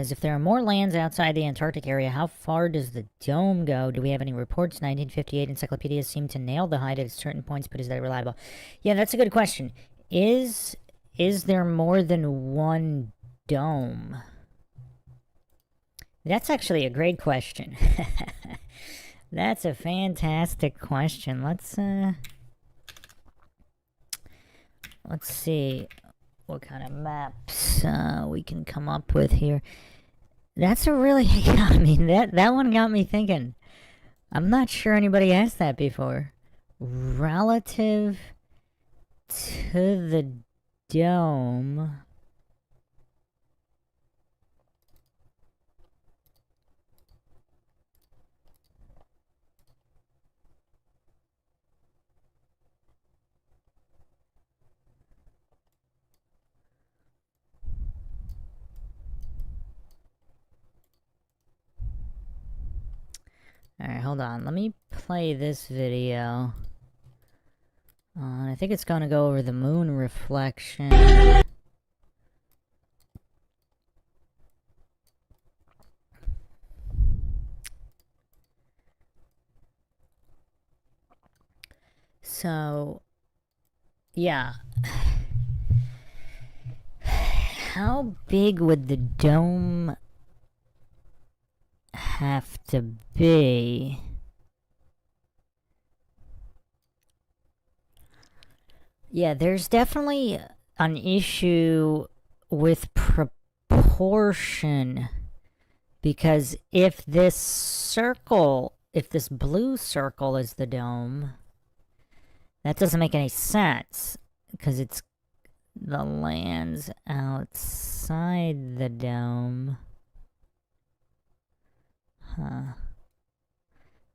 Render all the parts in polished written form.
As if there are more lands outside the Antarctic area, how far does the dome go? Do we have any reports? 1958 encyclopedias seem to nail the height at certain points, but is that reliable? Yeah, that's a good question. Is there more than one dome? That's actually a great question. That's a fantastic question. Let's see what kind of maps we can come up with here. That's a really, I mean, that one got me thinking. I'm not sure anybody asked that before. Relative to the dome. Alright, hold on. Let me play this video. I think it's going to go over the moon reflection. So, yeah. How big would the dome have to be? Yeah, there's definitely an issue with proportion, because if this circle, if this blue circle is the dome, that doesn't make any sense, because it's the lands outside the dome. Huh.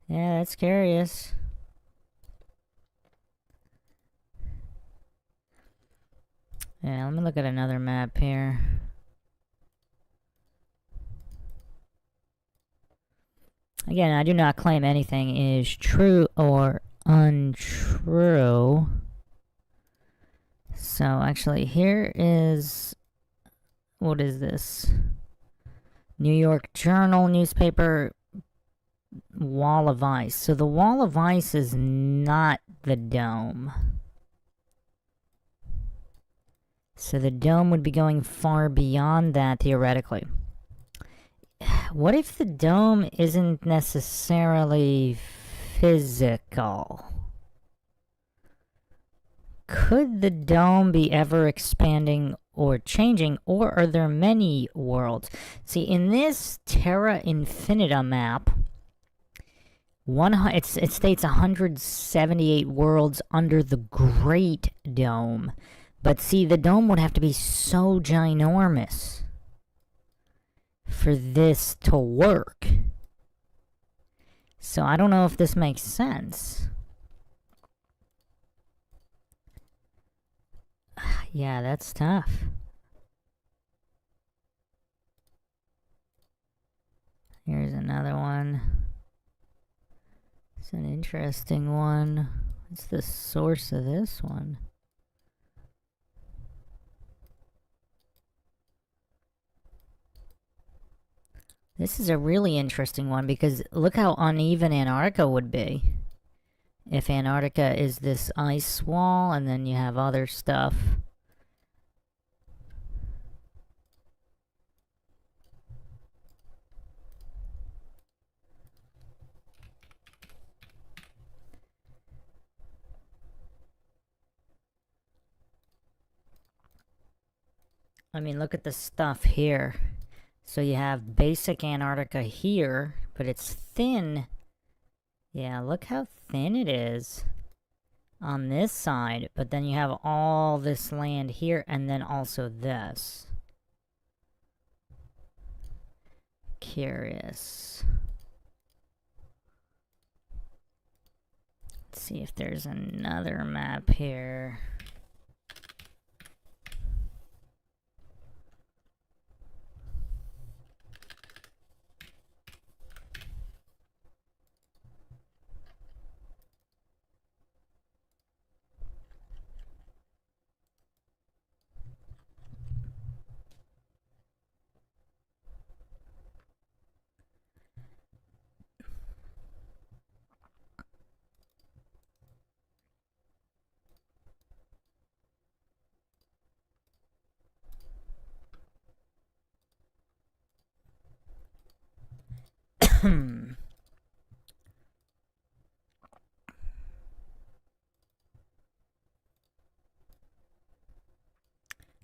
Yeah, that's curious. Yeah, let me look at another map here. Again, I do not claim anything is true or untrue. So, actually, here is... What is this? New York Journal newspaper, wall of ice. So the wall of ice is not the dome. So the dome would be going far beyond that, theoretically. What if the dome isn't necessarily physical? Could the dome be ever expanding or changing, or are there many worlds? See, in this Terra Infinita map, it states 178 worlds under the Great Dome. But see, the dome would have to be so ginormous for this to work. So I don't know if this makes sense. Yeah, that's tough. Here's another one. It's an interesting one. What's the source of this one? This is a really interesting one, because look how uneven Antarctica would be. If Antarctica is this ice wall, and then you have other stuff. I mean, look at the stuff here. So you have basic Antarctica here, but it's thin. Yeah, look how thin it is on this side. But then you have all this land here, and then also this. Curious. Let's see if there's another map here.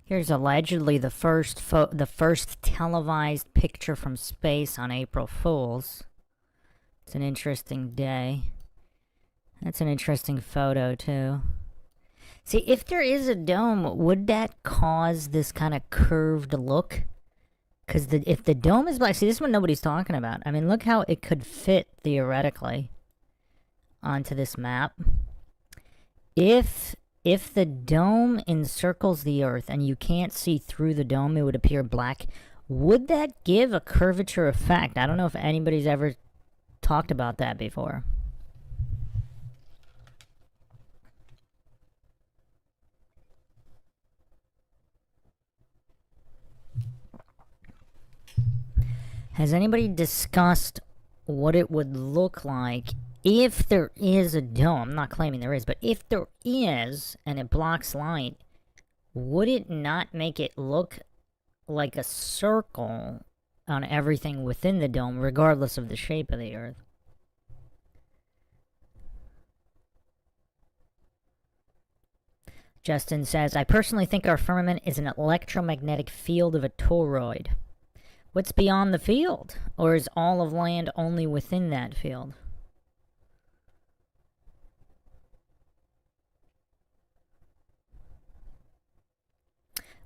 Here's allegedly the first televised picture from space on April Fool's. It's an interesting day. That's an interesting photo, too. See, if there is a dome, would that cause this kind of curved look? Because if the dome is black... See, this is what nobody's talking about. I mean, look how it could fit, theoretically, onto this map. If the dome encircles the Earth and you can't see through the dome, it would appear black. Would that give a curvature effect? I don't know if anybody's ever talked about that before. Has anybody discussed what it would look like if there is a dome? I'm not claiming there is, but if there is and it blocks light, would it not make it look like a circle on everything within the dome, regardless of the shape of the Earth? Justin says, I personally think our firmament is an electromagnetic field of a toroid. What's beyond the field? Or is all of land only within that field?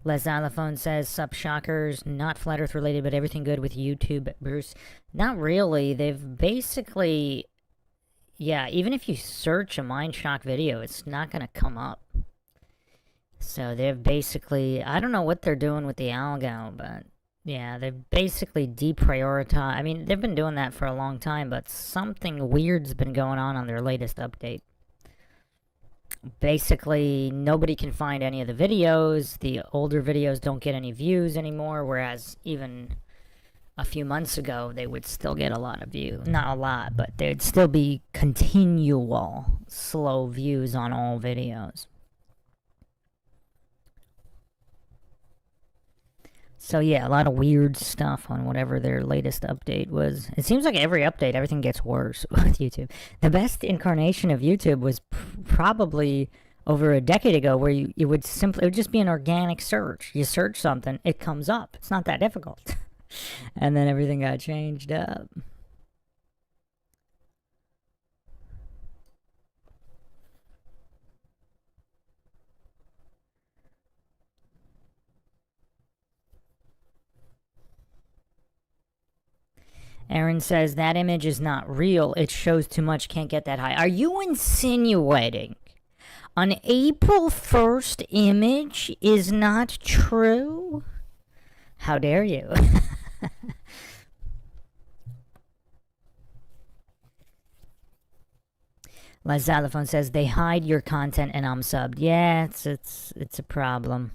Les Xylophone says, Sup Shockers, not Flat Earth related, but everything good with YouTube, Bruce. Not really. They've basically... Yeah, even if you search a MINDSHOCK video, it's not going to come up. So they've basically... I don't know what they're doing with the algo, but... Yeah, they've basically deprioritized... I mean, they've been doing that for a long time, but something weird's been going on their latest update. Basically, nobody can find any of the videos. The older videos don't get any views anymore, whereas even a few months ago, they would still get a lot of views. Not a lot, but there'd still be continual slow views on all videos. So yeah, a lot of weird stuff on whatever their latest update was. It seems like every update, everything gets worse with YouTube. The best incarnation of YouTube was probably over a decade ago, where it would just be an organic search. You search something, it comes up. It's not that difficult. And then everything got changed up. Aaron says, that image is not real. It shows too much, can't get that high. Are you insinuating an April 1st image is not true? How dare you? Les Xylophone says, they hide your content and I'm subbed. Yeah, it's a problem.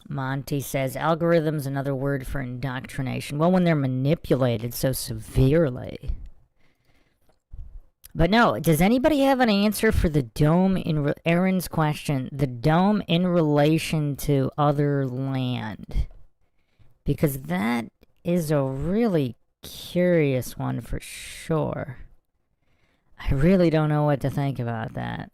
Monty says, algorithm's another word for indoctrination. Well, when they're manipulated so severely. But no, does anybody have an answer for the dome in Aaron's question? The dome in relation to other land? Because that is a really curious one for sure. I really don't know what to think about that.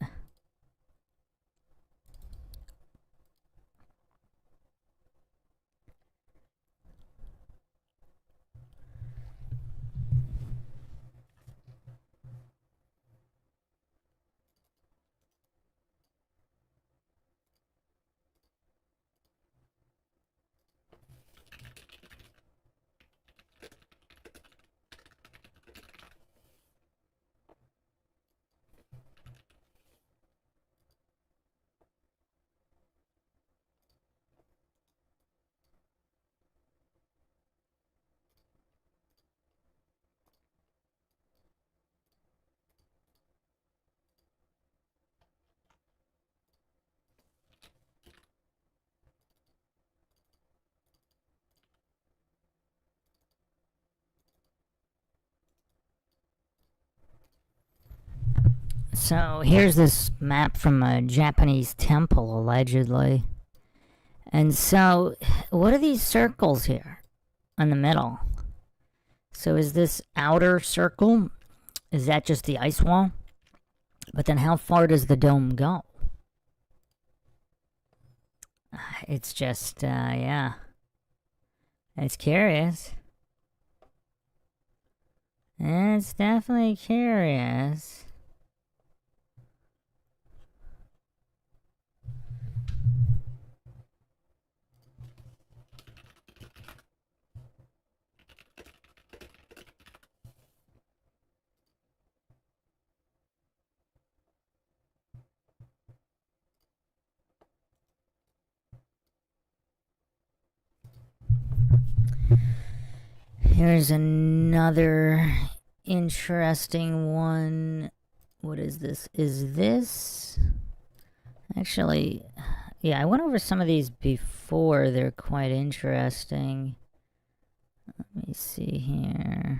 So here's this map from a Japanese temple, allegedly. And so, what are these circles here in the middle? So is this outer circle, is that just the ice wall? But then how far does the dome go? It's just, yeah. It's curious. It's definitely curious. Here's another interesting one. What is this? Is this... Actually, yeah, I went over some of these before. They're quite interesting. Let me see here.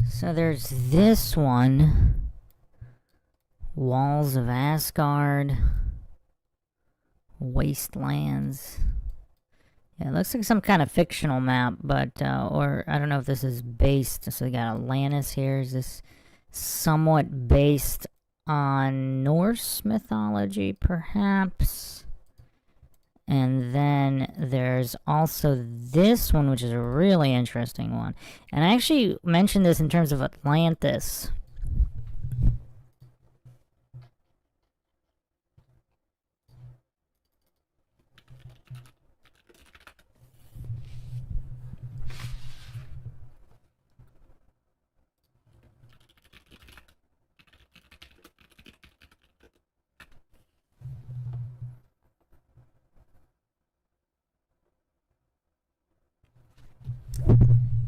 So there's this one. Walls of Asgard. Wastelands. Yeah, it looks like some kind of fictional map, but, or I don't know if this is based. So we got Atlantis here. Is this somewhat based on Norse mythology, perhaps? And then there's also this one, which is a really interesting one. And I actually mentioned this in terms of Atlantis.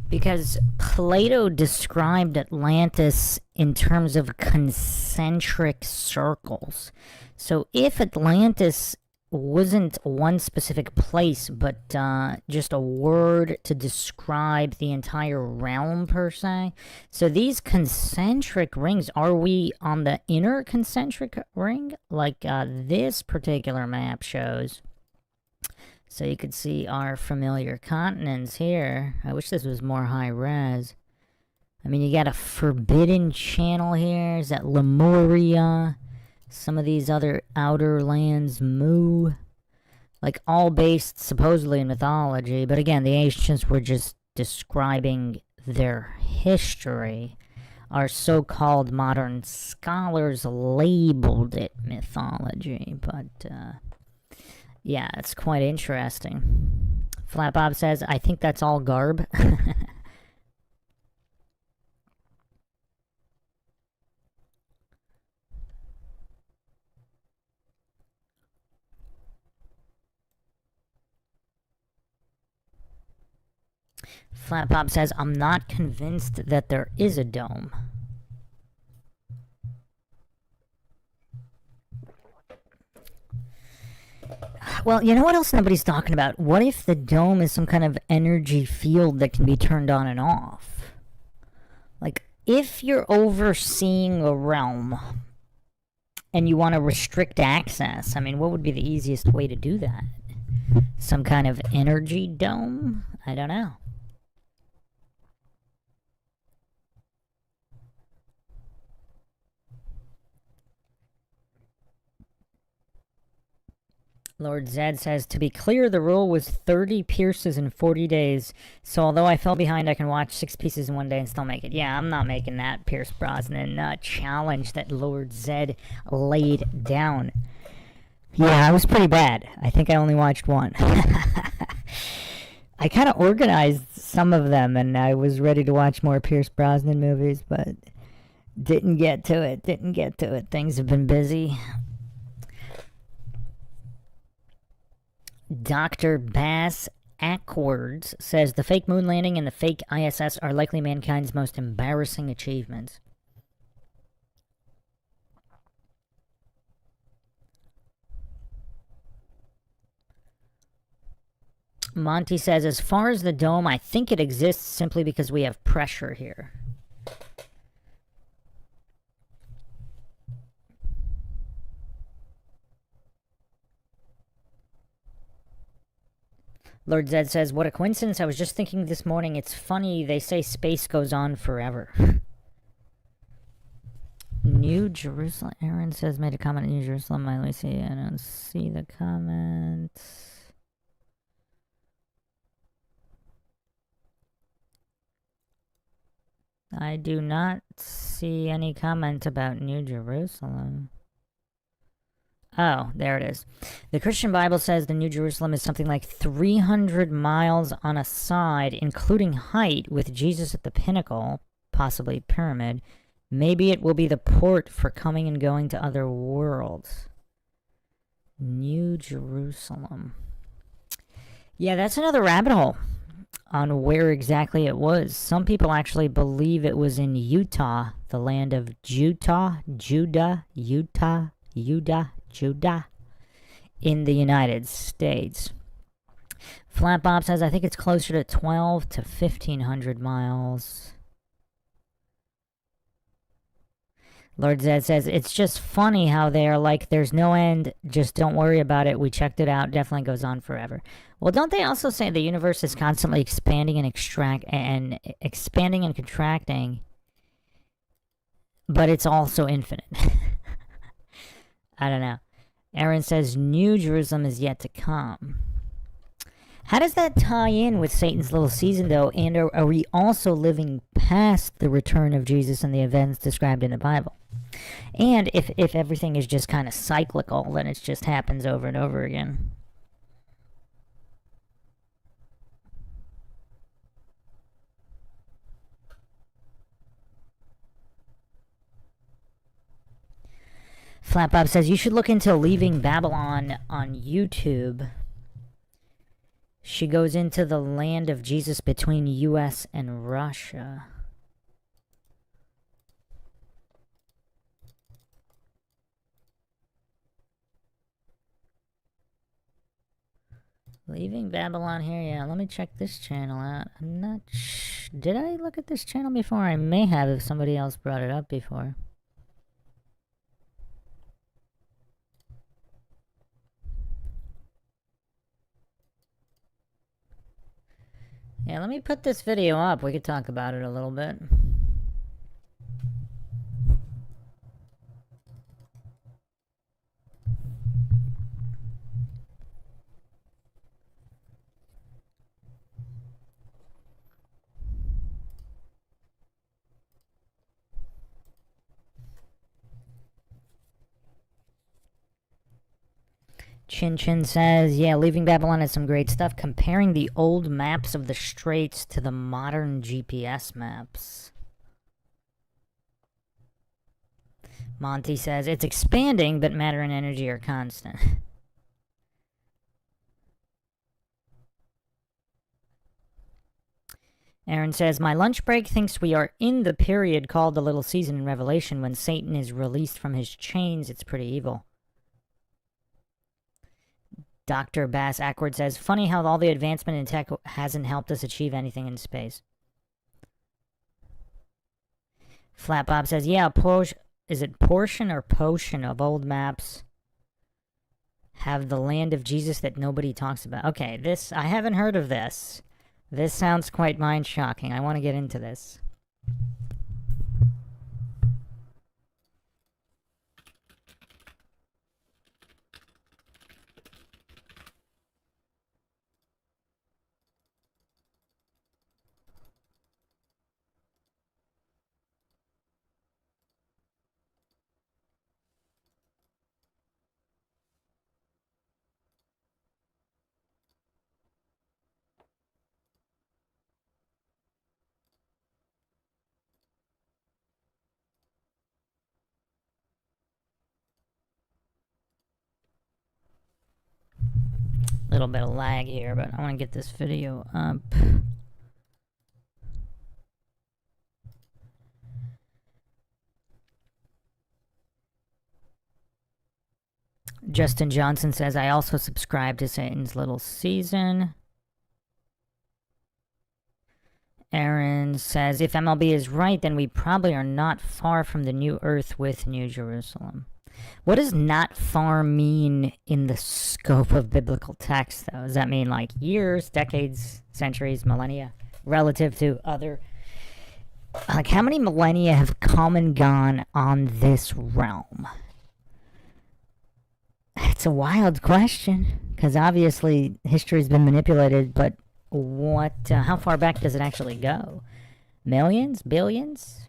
Because Plato described Atlantis in terms of concentric circles. So if Atlantis wasn't one specific place, but just a word to describe the entire realm per se. So these concentric rings, are we on the inner concentric ring? Like this particular map shows. So you could see our familiar continents here. I wish this was more high res. I mean, you got a forbidden channel here. Is that Lemuria? Some of these other outer lands, Mu. Like, all based supposedly in mythology. But again, the ancients were just describing their history. Our so-called modern scholars labeled it mythology. But, yeah, it's quite interesting. Flat Bob says, I think that's all garb. Flat Bob says, I'm not convinced that there is a dome. Well, you know what else nobody's talking about? What if the dome is some kind of energy field that can be turned on and off? Like, if you're overseeing a realm and you want to restrict access, I mean, what would be the easiest way to do that? Some kind of energy dome? I don't know. Lord Zed says, to be clear, the rule was 30 pierces in 40 days. So although I fell behind, I can watch 6 pieces in one day and still make it. Yeah, I'm not making that Pierce Brosnan challenge that Lord Zed laid down. Yeah, I was pretty bad. I think I only watched one. I kind of organized some of them, and I was ready to watch more Pierce Brosnan movies, but didn't get to it. Didn't get to it. Things have been busy. Dr. Bass Ackwards says the fake moon landing and the fake ISS are likely mankind's most embarrassing achievements. Monty says, as far as the dome, I think it exists simply because we have pressure here. Lord Zed says, what a coincidence. I was just thinking this morning, it's funny, they say space goes on forever. New Jerusalem. Aaron says, made a comment on New Jerusalem. I see. I don't see the comment. I do not see any comment about New Jerusalem. Oh, there it is. The Christian Bible says the New Jerusalem is something like 300 miles on a side, including height, with Jesus at the pinnacle, possibly pyramid. Maybe it will be the port for coming and going to other worlds. New Jerusalem. Yeah, that's another rabbit hole on where exactly it was. Some people actually believe it was in Utah, the land of Judah, in the United States. Flat Bob says, I think it's closer to 12 to 1,500 miles. Lord Zed says, it's just funny how they're like, there's no end, just don't worry about it. We checked it out. Definitely goes on forever. Well, don't they also say the universe is constantly expanding and contracting, but it's also infinite? I don't know. Aaron says, New Jerusalem is yet to come. How does that tie in with Satan's little season, though? And are we also living past the return of Jesus and the events described in the Bible? And if everything is just kind of cyclical, then it just happens over and over again. Flat Bob says, you should look into Leaving Babylon on YouTube. She goes into the land of Jesus between U.S. and Russia. Leaving Babylon here, yeah. Let me check this channel out. I'm not did I look at this channel before? I may have if somebody else brought it up before. Yeah, let me put this video up. We could talk about it a little bit. Chin Chin says, yeah, Leaving Babylon has some great stuff, comparing the old maps of the Straits to the modern GPS maps. Monty says, it's expanding, but matter and energy are constant. Aaron says, my lunch break thinks we are in the period called the Little Season in Revelation when Satan is released from his chains. It's pretty evil. Dr. Bass Ackwards says, funny how all the advancement in tech hasn't helped us achieve anything in space. Flat Bob says, yeah, is it portion or potion of old maps have the land of Jesus that nobody talks about? Okay, I haven't heard of this. This sounds quite mind-shocking. I want to get into this. little bit of lag here, but I want to get this video up. Justin Johnson says, I also subscribe to Satan's Little Season. Aaron says, if MLB is right, then we probably are not far from the new earth with New Jerusalem. What does not far mean in the scope of biblical text, though? Does that mean like years, decades, centuries, millennia, relative to other? Like, how many millennia have come and gone on this realm? It's a wild question, because obviously history's been manipulated, but how far back does it actually go? Millions? Billions?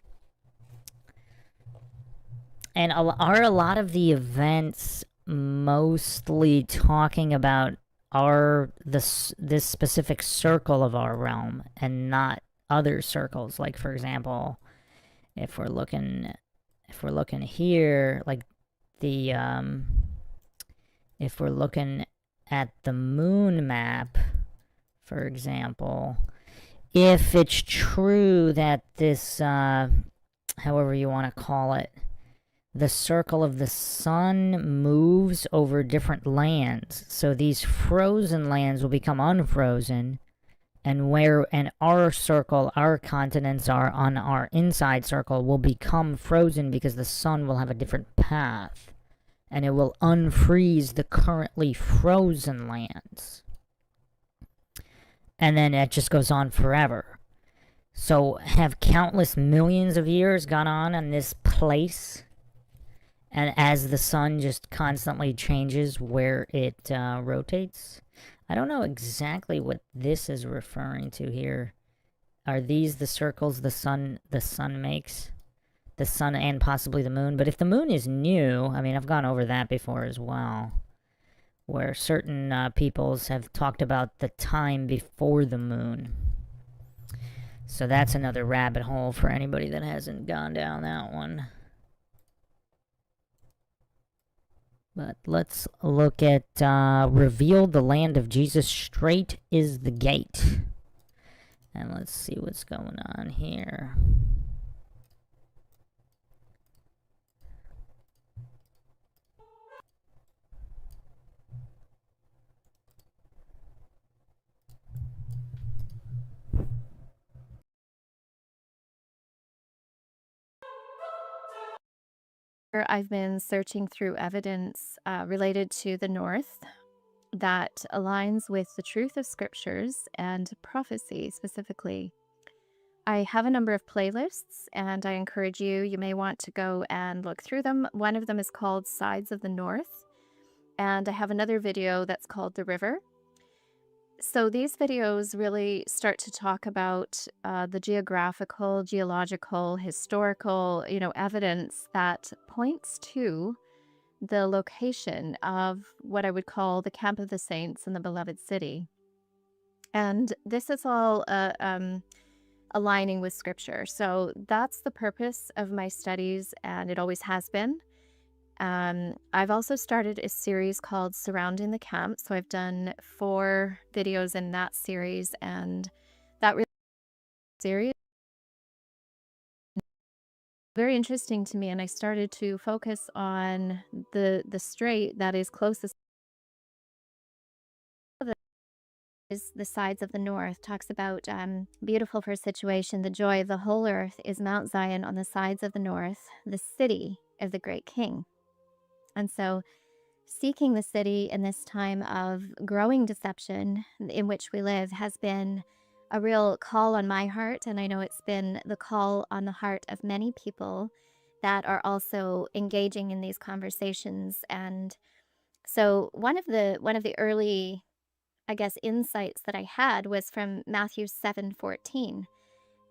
And are a lot of the events mostly talking about this specific circle of our realm and not other circles? Like, for example, if we're looking here, like the if we're looking at the moon map, for example, if it's true that this, however you want to call it, the circle of the sun moves over different lands, so these frozen lands will become unfrozen, and our circle, our continents are on our inside circle, will become frozen because the sun will have a different path, and it will unfreeze the currently frozen lands. And then it just goes on forever. So have countless millions of years gone on in this place? And as the sun just constantly changes where it rotates? I don't know exactly what this is referring to here. Are these the circles the sun makes? The sun and possibly the moon. But if the moon is new, I mean, I've gone over that before as well, where certain peoples have talked about the time before the moon. So that's another rabbit hole for anybody that hasn't gone down that one. But let's look at reveal the land of Jesus, straight is the gate. And let's see what's going on here. I've been searching through evidence related to the North that aligns with the truth of scriptures and prophecy specifically. I have a number of playlists, and I encourage you may want to go and look through them. One of them is called Sides of the North, and I have another video that's called The River. So these videos really start to talk about the geographical, geological, historical, evidence that points to the location of what I would call the camp of the saints in the beloved city. And this is all aligning with scripture. So that's the purpose of my studies, and it always has been. I've also started a series called Surrounding the Camp. So I've done 4 videos in that series, and that really series very interesting to me. And I started to focus on the strait that is closest. Is the sides of the north, talks about beautiful for situation, the joy of the whole earth is Mount Zion on the sides of the north, the city of the great king. And so seeking the city in this time of growing deception in which we live has been a real call on my heart, and I know it's been the call on the heart of many people that are also engaging in these conversations. And so one of the early, I guess, insights that I had was from Matthew 7:14.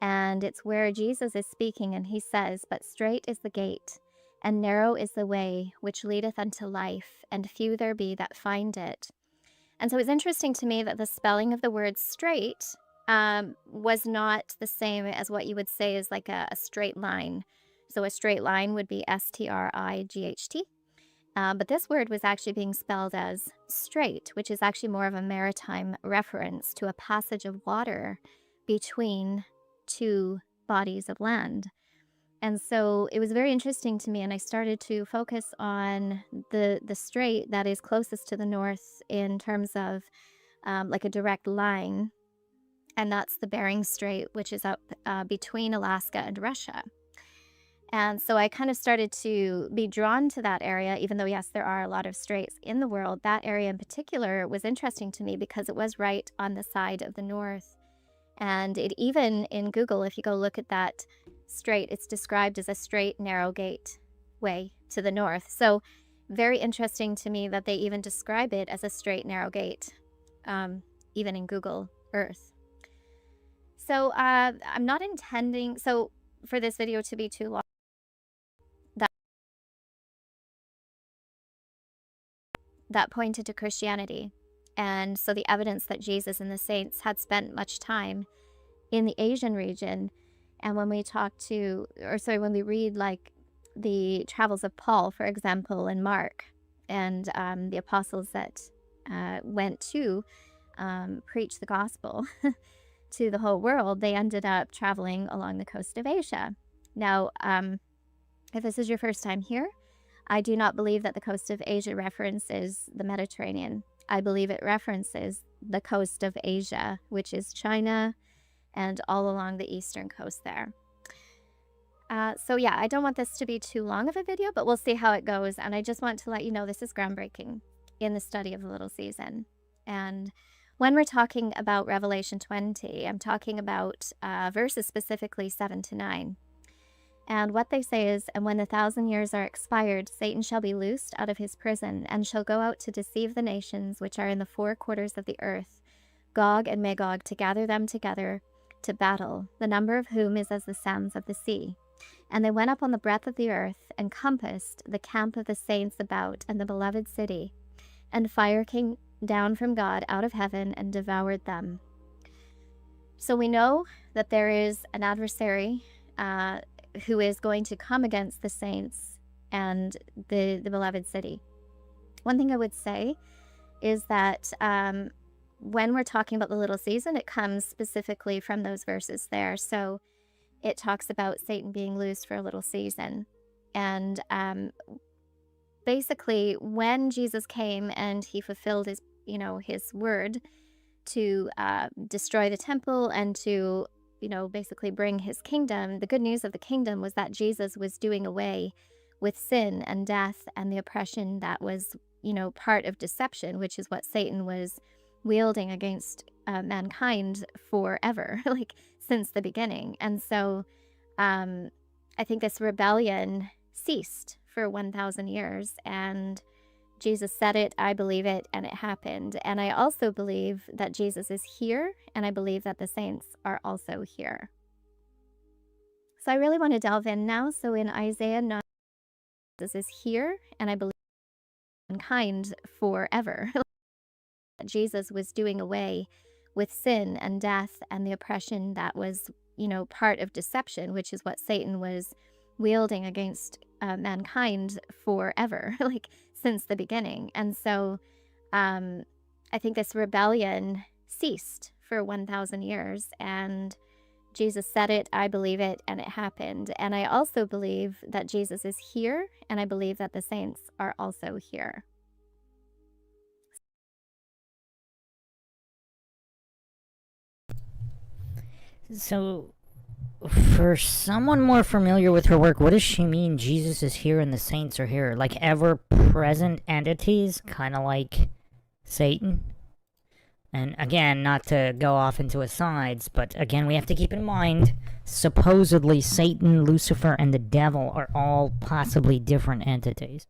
And it's where Jesus is speaking, and he says, "But strait is the gate, and narrow is the way which leadeth unto life, and few there be that find it." And so it's interesting to me that the spelling of the word straight was not the same as what you would say is like a straight line. So a straight line would be STRIGHT. But this word was actually being spelled as strait, which is actually more of a maritime reference to a passage of water between two bodies of land. And so it was very interesting to me, and I started to focus on the strait that is closest to the north in terms of like a direct line, and that's the Bering Strait, which is up between Alaska and Russia. And so I kind of started to be drawn to that area, even though, yes, there are a lot of straits in the world. That area in particular was interesting to me because it was right on the side of the north. And it even in Google, if you go look at that strait, it's described as a straight, narrow gateway to the north. So very interesting to me that they even describe it as a straight, narrow gate, even in Google Earth. So I'm not intending for this video to be too long. That pointed to Christianity. And so the evidence that Jesus and the saints had spent much time in the Asian region. And when we when we read like the travels of Paul, for example, in Mark, and the apostles that went to preach the gospel to the whole world, they ended up traveling along the coast of Asia. Now, if this is your first time here, I do not believe that the coast of Asia references the Mediterranean. I believe it references the coast of Asia, which is China and all along the eastern coast there. So yeah, I don't want this to be too long of a video, but we'll see how it goes. And I just want to let you know this is groundbreaking in the study of the little season. And when we're talking about Revelation 20, I'm talking about verses specifically 7 to 9. And what they say is, and when the 1,000 years are expired, Satan shall be loosed out of his prison, and shall go out to deceive the nations which are in the four quarters of the earth, Gog and Magog, to gather them together to battle, the number of whom is as the sands of the sea. And they went up on the breadth of the earth, and compassed the camp of the saints about, and the beloved city. And fire came down from God out of heaven, and devoured them. So we know that there is an adversary who is going to come against the saints and the beloved city. One thing I would say is that when we're talking about the little season, it comes specifically from those verses there. So it talks about Satan being loosed for a little season. And basically, when Jesus came and he fulfilled his word to destroy the temple and to basically bring his kingdom, the good news of the kingdom was that Jesus was doing away with sin and death and the oppression that was, part of deception, which is what Satan was wielding against mankind forever, like since the beginning. And so I think this rebellion ceased for 1,000 years, and Jesus said it, I believe it, and it happened. And I also believe that Jesus is here, and I believe that the saints are also here. So I really want to delve in now. So in Isaiah 9, Jesus is here, and I believe mankind forever. Jesus was doing away with sin and death and the oppression that was, part of deception, which is what Satan was wielding against mankind forever, like since the beginning. And so I think this rebellion ceased for 1,000 years, and Jesus said it, I believe it, and it happened. And I also believe that Jesus is here, and I believe that the saints are also here. So, for someone more familiar with her work, what does she mean Jesus is here and the saints are here? Like ever-present entities, kind of like Satan? And again, not to go off into asides, but again, we have to keep in mind, supposedly Satan, Lucifer, and the devil are all possibly different entities.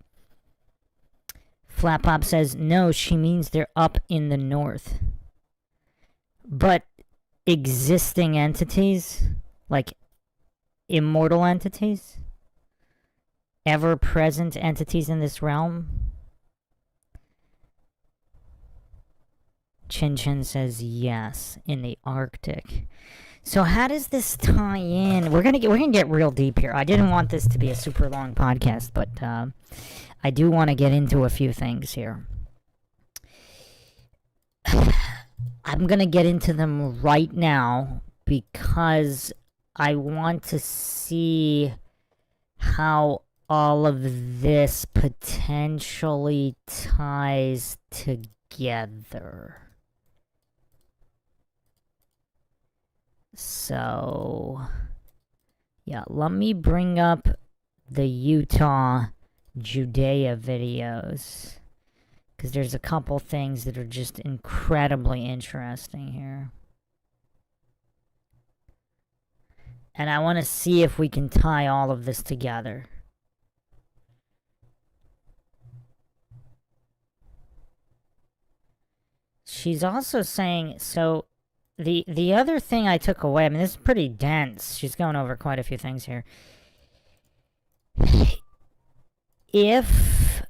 Flat Pop says, no, she means they're up in the north. But existing entities, like immortal entities, ever-present entities in this realm. Chin Chin says yes, in the Arctic. So how does this tie in? We're gonna get real deep here. I didn't want this to be a super long podcast, but I do want to get into a few things here. I'm gonna get into them right now because I want to see how all of this potentially ties together. So, yeah, let me bring up the Utah Judea videos, because there's a couple things that are just incredibly interesting here. And I want to see if we can tie all of this together. She's also saying, so the other thing I took away, I mean, this is pretty dense. She's going over quite a few things here. If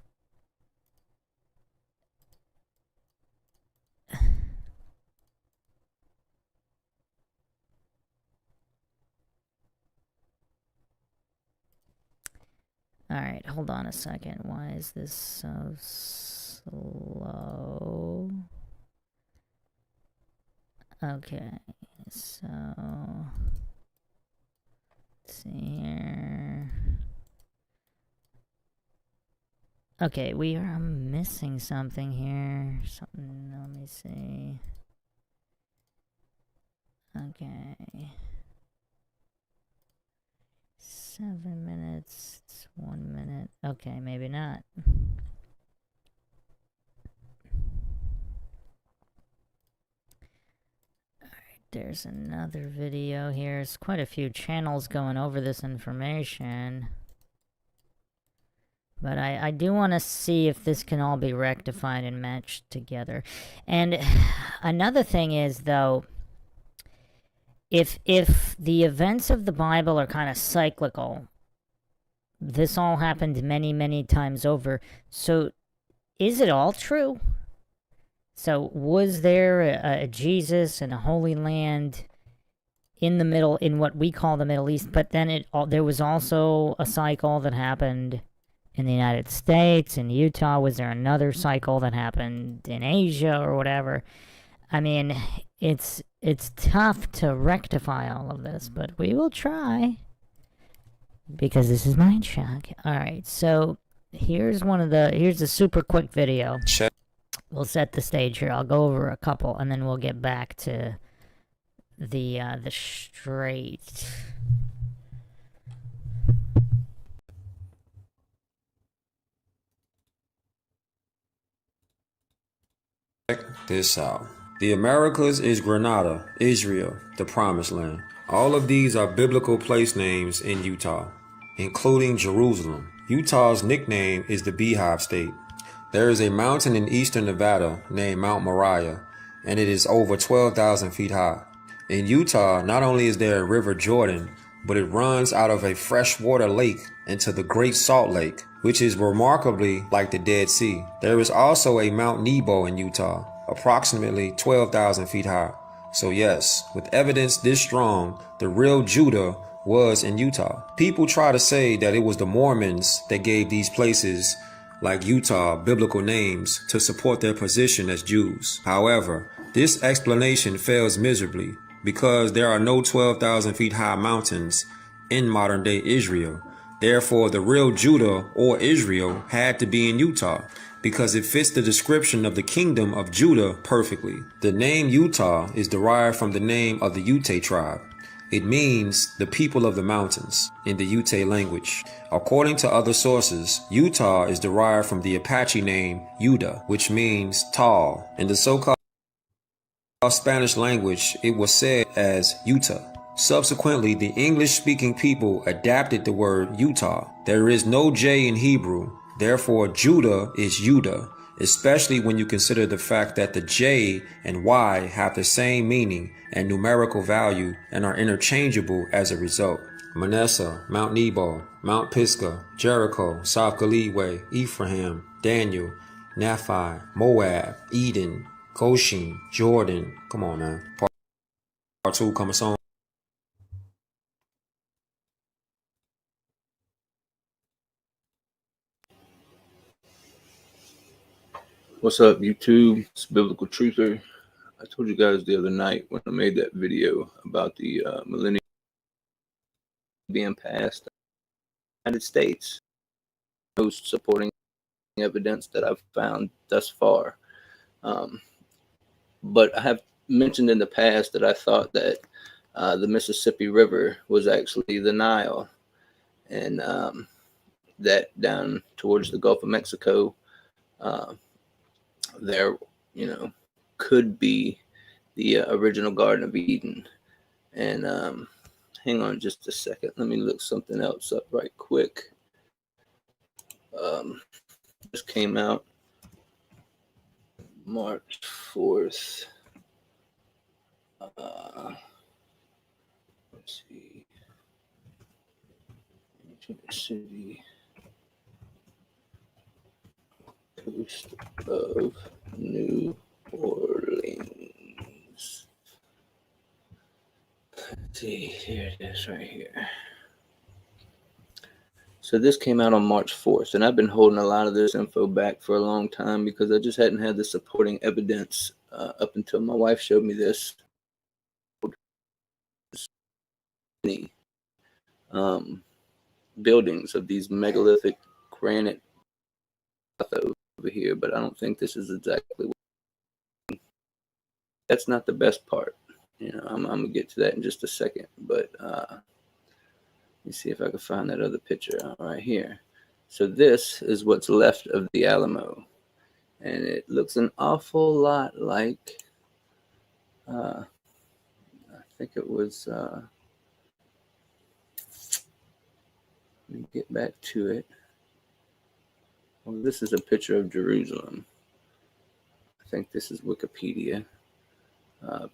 Alright, hold on a second. Why is this so slow? Okay, so let's see here. Okay, we are missing something here. Something, let me see. Okay. 7 minutes, it's 1 minute. Okay, maybe not. Alright, there's another video here. There's quite a few channels going over this information. But I do want to see if this can all be rectified and matched together. And another thing is, though, if the events of the Bible are kind of cyclical, this all happened many, many times over. So, is it all true? So, was there a Jesus and a Holy Land in the middle, in what we call the Middle East? But then there was also a cycle that happened in the United States, in Utah. Was there another cycle that happened in Asia or whatever? I mean, it's tough to rectify all of this, but we will try, because this is MINDSHOCK. Alright, so here's a super quick video. We'll set the stage here. I'll go over a couple, and then we'll get back to the straight. Check this out. The Americas is Grenada, Israel, the Promised Land. All of these are biblical place names in Utah, including Jerusalem. Utah's nickname is the Beehive State. There is a mountain in eastern Nevada named Mount Moriah, and it is over 12,000 feet high. In Utah, not only is there a River Jordan, but it runs out of a freshwater lake into the Great Salt Lake, which is remarkably like the Dead Sea. There is also a Mount Nebo in Utah, approximately 12,000 feet high. So yes, with evidence this strong, the real Judah was in Utah. People try to say that it was the Mormons that gave these places like Utah biblical names to support their position as Jews. However, this explanation fails miserably, because there are no 12,000 feet high mountains in modern day Israel. Therefore, the real Judah or Israel had to be in Utah, because it fits the description of the kingdom of Judah perfectly. The name Utah is derived from the name of the Ute tribe. It means the people of the mountains in the Ute language. According to other sources, Utah is derived from the Apache name Yuda, which means tall. In the so-called Spanish language, it was said as Utah. Subsequently, the English-speaking people adapted the word Utah. There is no J in Hebrew, therefore Judah is Yuda, especially when you consider the fact that the J and Y have the same meaning and numerical value and are interchangeable as a result. Manasseh, Mount Nebo, Mount Pisgah, Jericho, South Galilee, Ephraim, Daniel, Nephi, Moab, Eden, Goshen, Jordan. Come on, man. Part 2 coming soon. What's up, YouTube? It's Biblical Truther. I told you guys the other night when I made that video about the millennium being passed in the United States. Most supporting evidence that I've found thus far. But I have mentioned in the past that I thought that the Mississippi River was actually the Nile, and that down towards the Gulf of Mexico, there, could be the original Garden of Eden. And hang on just a second. Let me look something else up right quick. This came out March 4th. Let's see. Ancient City. Coast of New Orleans. Let's see, here it is right here. So this came out on March 4th, and I've been holding a lot of this info back for a long time because I just hadn't had the supporting evidence up until my wife showed me this. Buildings of these megalithic granite over here, but I don't think this is exactly what. That's not the best part. I'm gonna get to that in just a second, but let me see if I can find that other picture right here. So this is what's left of the Alamo, and it looks an awful lot like I think it was let me get back to it. Well, this is a picture of Jerusalem. I think this is Wikipedia.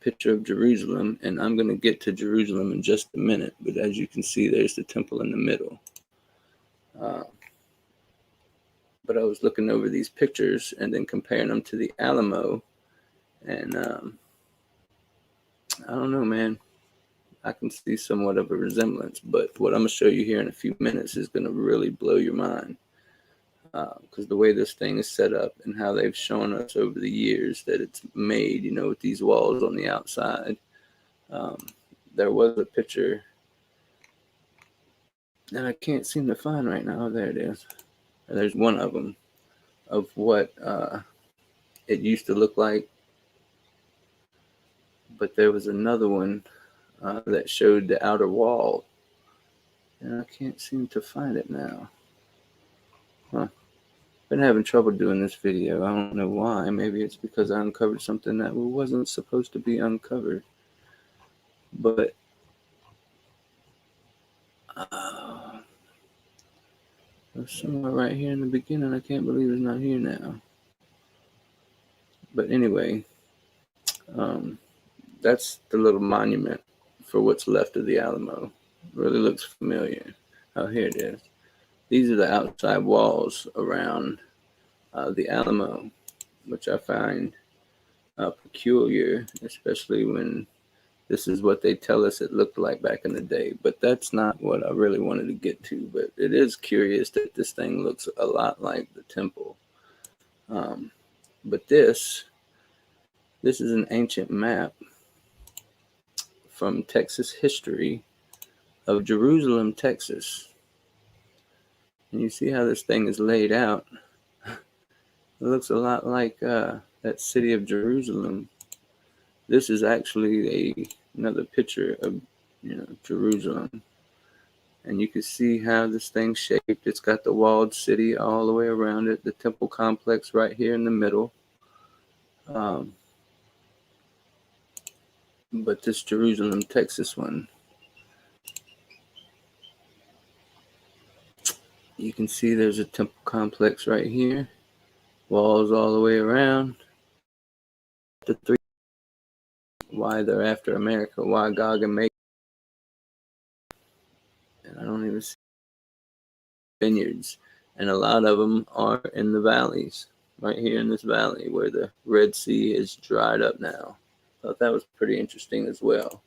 Picture of Jerusalem, and I'm going to get to Jerusalem in just a minute, but as you can see, there's the temple in the middle. But I was looking over these pictures and then comparing them to the Alamo, and I don't know, man. I can see somewhat of a resemblance, but what I'm going to show you here in a few minutes is going to really blow your mind. Because the way this thing is set up and how they've shown us over the years that it's made, with these walls on the outside. There was a picture that I can't seem to find right now. Oh, there it is. There's one of them of what it used to look like. But there was another one that showed the outer wall. And I can't seem to find it now. Huh. Been having trouble doing this video. I don't know why. Maybe it's because I uncovered something that wasn't supposed to be uncovered. But there's somewhere right here in the beginning. I can't believe it's not here now. But anyway, that's the little monument for what's left of the Alamo. Really looks familiar. Oh, here it is. These are the outside walls around the Alamo, which I find peculiar, especially when this is what they tell us it looked like back in the day. But that's not what I really wanted to get to. But it is curious that this thing looks a lot like the temple. But this is an ancient map from Texas history of Jerusalem, Texas. And you see how this thing is laid out. It looks a lot like that city of Jerusalem. This is actually another picture of Jerusalem. And you can see how this thing's shaped. It's got the walled city all the way around it, the temple complex right here in the middle. But this Jerusalem, Texas one, you can see there's a temple complex right here. Walls all the way around. The three, why they're after America, why Gog and Magog. And I don't even see vineyards. And a lot of them are in the valleys, right here in this valley where the Red Sea is dried up now. Thought that was pretty interesting as well.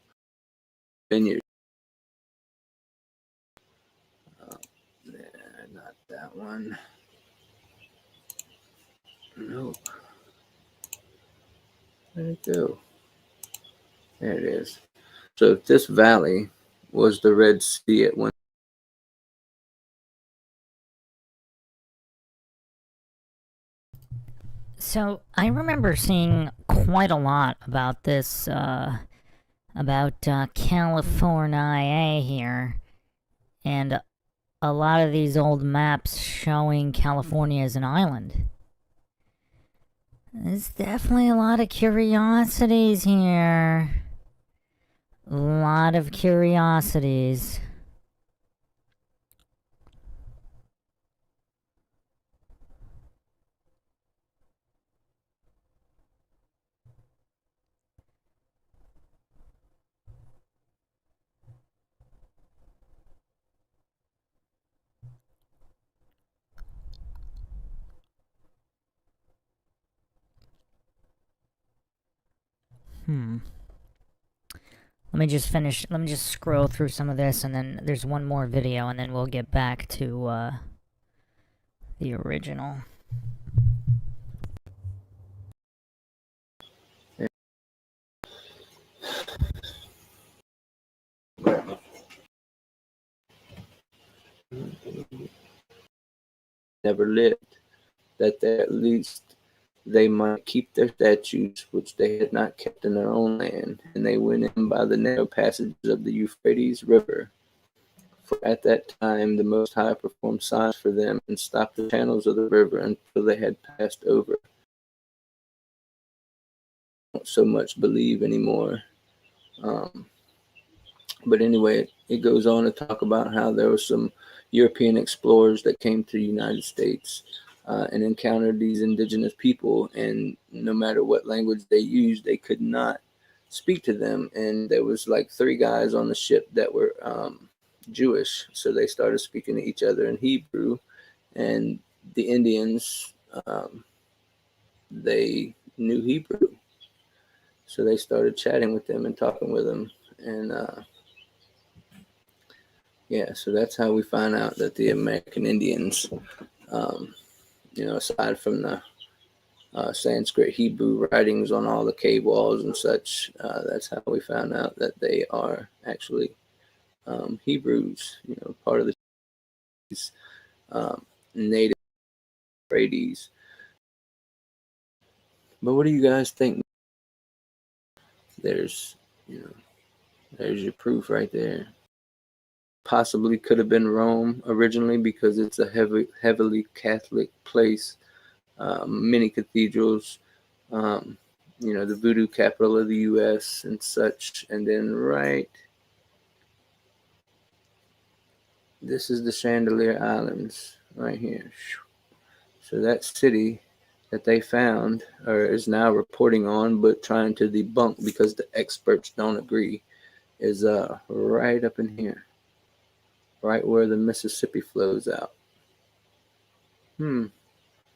Vineyard. Not that one. Nope. Where'd it go? There it is. So if this valley was the Red Sea at one. So I remember seeing quite a lot about this, about California here, and a lot of these old maps showing California as an island. There's definitely a lot of curiosities here. A lot of curiosities. Let me just scroll through some of this, and then there's one more video, and then we'll get back to the original. Never lived, that at least they might keep their statues, which they had not kept in their own land, and they went in by the narrow passages of the Euphrates River. For at that time the Most High performed signs for them and stopped the channels of the river until they had passed over. Don't so much believe anymore. But anyway, it goes on to talk about how there were some European explorers that came to the United States and encountered these indigenous people, and no matter what language they used, they could not speak to them. And there was like 3 guys on the ship that were Jewish, so they started speaking to each other in Hebrew, and the Indians, they knew Hebrew, so they started chatting with them and talking with them, and yeah, so that's how we find out that the American Indians, aside from the Sanskrit Hebrew writings on all the cave walls and such, that's how we found out that they are actually Hebrews, part of the native Euphrates. But what do you guys think? There's your proof right there. Possibly could have been Rome originally, because it's a heavily Catholic place. Many cathedrals, the voodoo capital of the U.S. and such. And then this is the Chandelier Islands right here. So that city that they found, or is now reporting on, but trying to debunk because the experts don't agree, is right up in here, right where the Mississippi flows out.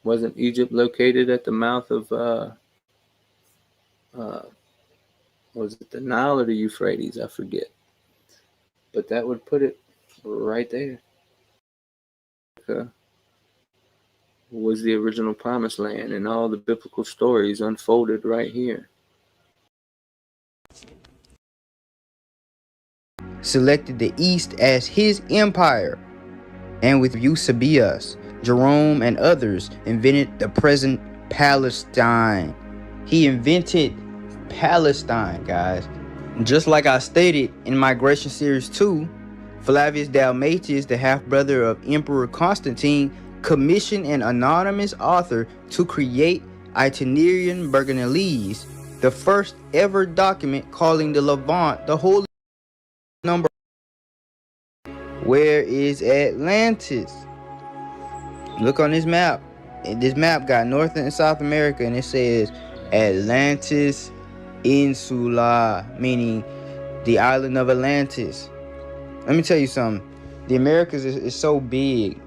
Wasn't Egypt located at the mouth of was it the Nile or the Euphrates? I forget, but that would put it right there. Was the original promised land, and all the biblical stories unfolded right here. Selected the East as his empire, and with Eusebius, Jerome, and others invented the present Palestine. He invented Palestine, guys. Just like I stated in Migration Series 2, Flavius Dalmatius, the half-brother of Emperor Constantine, commissioned an anonymous author to create Itinerarium Bergenelese, the first ever document calling the Levant the holy number. Where is Atlantis? Look on this map. This map got North and South America, and it says Atlantis Insula, meaning the island of Atlantis. Let me tell you something. The Americas is so big.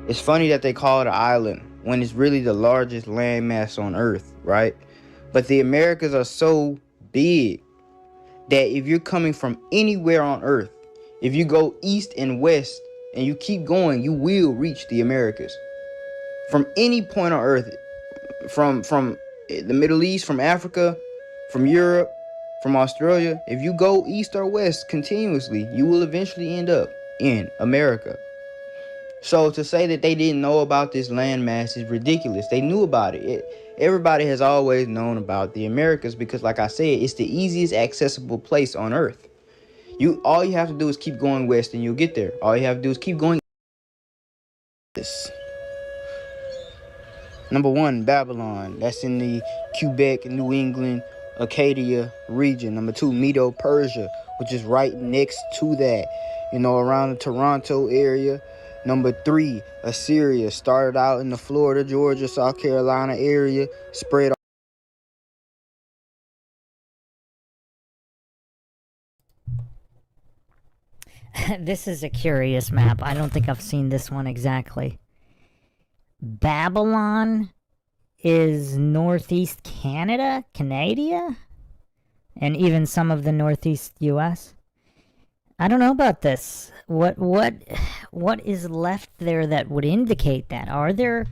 It's funny that they call it an island when it's really the largest landmass on Earth, right? But the Americas are so big that if you're coming from anywhere on Earth, if you go east and west and you keep going, you will reach the Americas. From any point on Earth, from the Middle East, from Africa, from Europe, from Australia, if you go east or west continuously, you will eventually end up in America. So to say that they didn't know about this landmass is ridiculous. They knew about it. Everybody has always known about the Americas because, like I said, it's the easiest accessible place on Earth. All you have to do is keep going west and you'll get there. All you have to do is keep going east. Number 1, Babylon. That's in the Quebec, New England, Acadia region. Number 2, Medo-Persia, which is right next to that, around the Toronto area. Number 3, Assyria. Started out in the Florida, Georgia, South Carolina area, spread. This is a curious map. I don't think I've seen this one exactly. Babylon is northeast Canada, and even some of the northeast US. I don't know about this. What is left there that would indicate that? Are there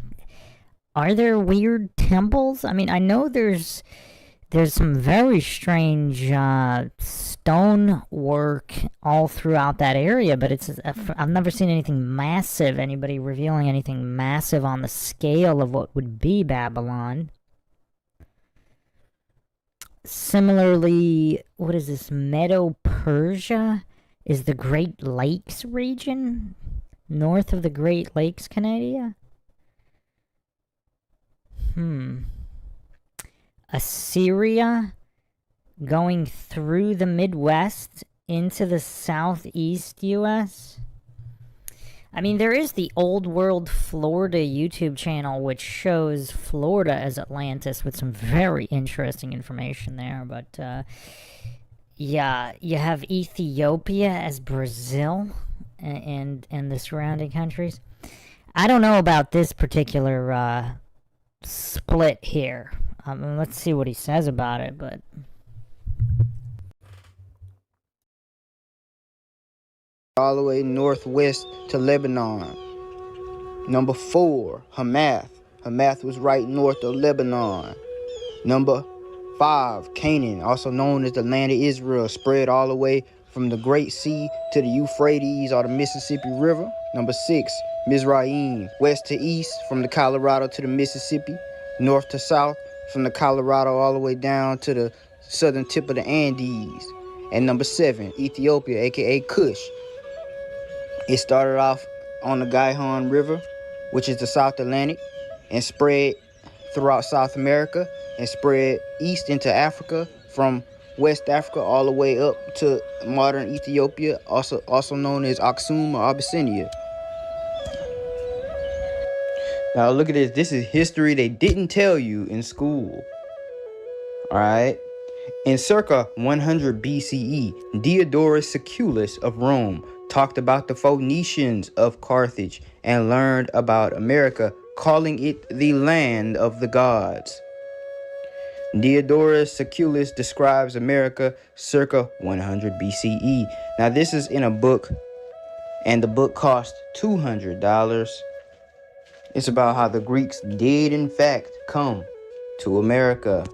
weird temples? I mean, I know there's some very strange stonework all throughout that area, but I've never seen anything massive, anybody revealing anything massive on the scale of what would be Babylon. Similarly, what is this? Medo-Persia is the Great Lakes region, north of the Great Lakes, Canada. Assyria, going through the Midwest into the southeast US. I mean, there is the Old World Florida YouTube channel, which shows Florida as Atlantis with some very interesting information there. But, yeah, you have Ethiopia as Brazil and the surrounding countries. I don't know about this particular split here. Let's see what he says about it, but... all the way northwest to Lebanon. Number 4, Hamath. Hamath was right north of Lebanon. Number 5, Canaan, also known as the land of Israel, spread all the way from the Great Sea to the Euphrates or the Mississippi River. Number 6, Mizraim, west to east from the Colorado to the Mississippi, north to south from the Colorado all the way down to the southern tip of the Andes. And number 7, Ethiopia, aka Kush. It started off on the Gihon River, which is the South Atlantic, and spread throughout South America and spread east into Africa, from West Africa all the way up to modern Ethiopia, also known as Aksum or Abyssinia. Now look at this. This is history they didn't tell you in school. All right. In circa 100 BCE, Diodorus Siculus of Rome talked about the Phoenicians of Carthage and learned about America, calling it the land of the gods. Diodorus Siculus describes America circa 100 BCE. Now this is in a book, and the book cost $200. It's about how the Greeks did in fact come to America.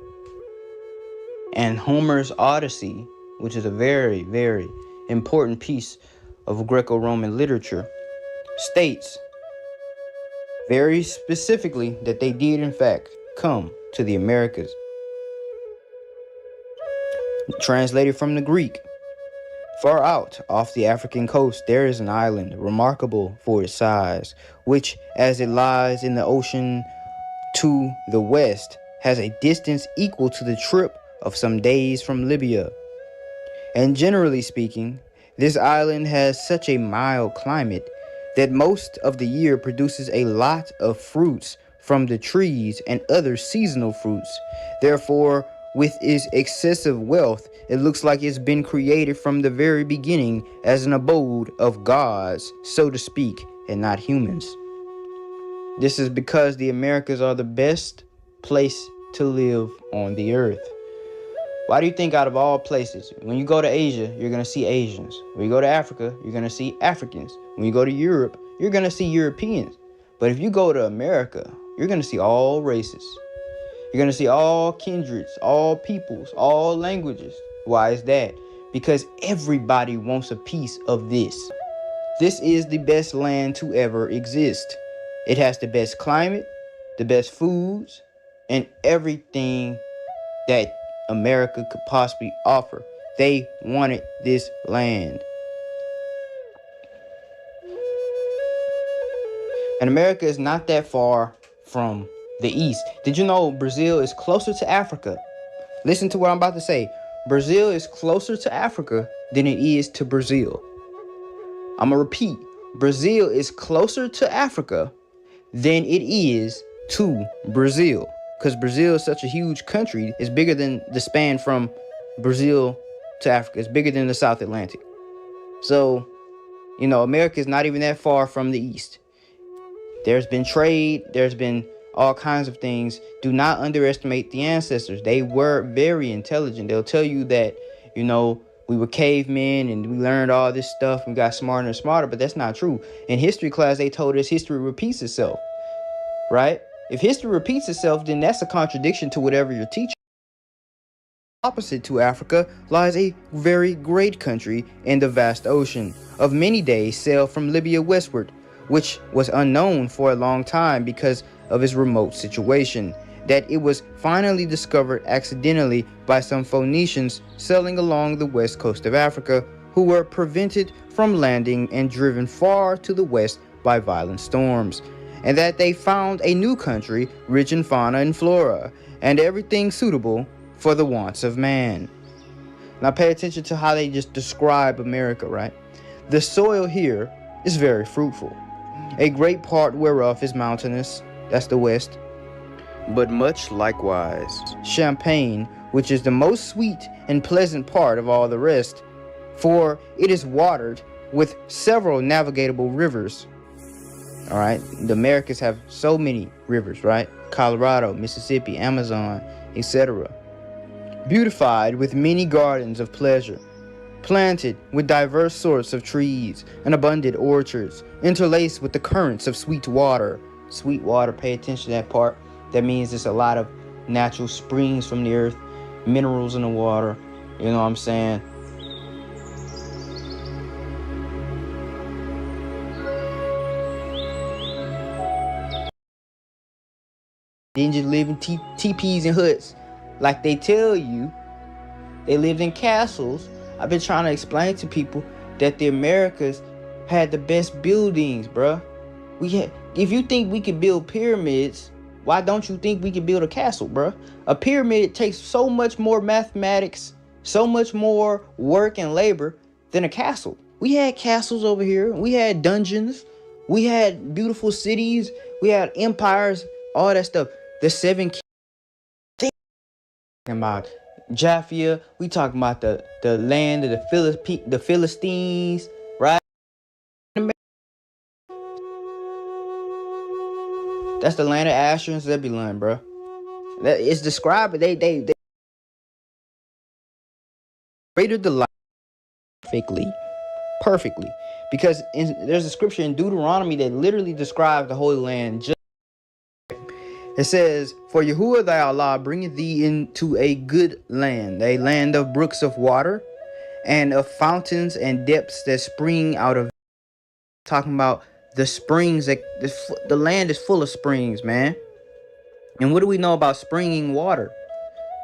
And Homer's Odyssey, which is a very, very important piece of Greco-Roman literature, states very specifically that they did in fact come to the Americas. Translated from the Greek, far out off the African coast there is an island remarkable for its size, which, as it lies in the ocean to the west, has a distance equal to the trip of some days from Libya. And generally speaking, this island has such a mild climate that most of the year produces a lot of fruits from the trees and other seasonal fruits. Therefore, with its excessive wealth, it looks like it's been created from the very beginning as an abode of gods, so to speak, and not humans. This is because the Americas are the best place to live on the earth. Why do you think out of all places, when you go to Asia, you're going to see Asians? When you go to Africa, you're going to see Africans. When you go to Europe, you're going to see Europeans. But if you go to America, you're going to see all races. You're going to see all kindreds, all peoples, all languages. Why is that? Because everybody wants a piece of this. This is the best land to ever exist. It has the best climate, the best foods, and everything that America could possibly offer. They wanted this land. And America is not that far from the east. Did you know Brazil is closer to Africa? Listen to what I'm about to say. Brazil is closer to Africa than it is to Brazil. I'm going to repeat. Brazil is closer to Africa than it is to Brazil. Because Brazil is such a huge country. It's bigger than the span from Brazil to Africa. It's bigger than the South Atlantic. So, America is not even that far from the east. There's been trade. There's been all kinds of things. Do not underestimate the ancestors. They were very intelligent. They'll tell you that, we were cavemen and we learned all this stuff and got smarter and smarter, but that's not true. In history class, they told us history repeats itself, right? If history repeats itself, then that's a contradiction to whatever you're teaching. Opposite to Africa lies a very great country in the vast ocean. Of many days sail from Libya westward, which was unknown for a long time because of its remote situation, that it was finally discovered accidentally by some Phoenicians sailing along the west coast of Africa, who were prevented from landing and driven far to the west by violent storms, and that they found a new country rich in fauna and flora, and everything suitable for the wants of man. Now pay attention to how they just describe America, right? The soil here is very fruitful, a great part whereof is mountainous, that's the west, but much likewise champagne, which is the most sweet and pleasant part of all the rest, for it is watered with several navigable rivers. All right, the Americas have so many rivers, right? Colorado, Mississippi, Amazon, etc. Beautified with many gardens of pleasure, planted with diverse sorts of trees and abundant orchards, interlaced with the currents of sweet water. Sweet water, pay attention to that part. That means there's a lot of natural springs from the earth, minerals in the water. You know what I'm saying? Didn't just live in teepees and huts like they tell you. They lived in castles. I've been trying to explain to people that the Americas had the best buildings, bruh. If you think we could build pyramids, why don't you think we could build a castle, bruh? A pyramid takes so much more mathematics, so much more work and labor than a castle. We had castles over here. We had dungeons. We had beautiful cities. We had empires, all that stuff. The seven kings. Talking about Japhia. We talking about the land of the Philistines, right? That's the land of Asher and Zebulun, bro. It's described. They created the light perfectly, because there's a scripture in Deuteronomy that literally describes the Holy Land. It says, "For Yahuwah thy Allah bringeth thee into a good land, a land of brooks of water, and of fountains and depths that spring out of." Talking about the springs, the land is full of springs, man. And what do we know about springing water?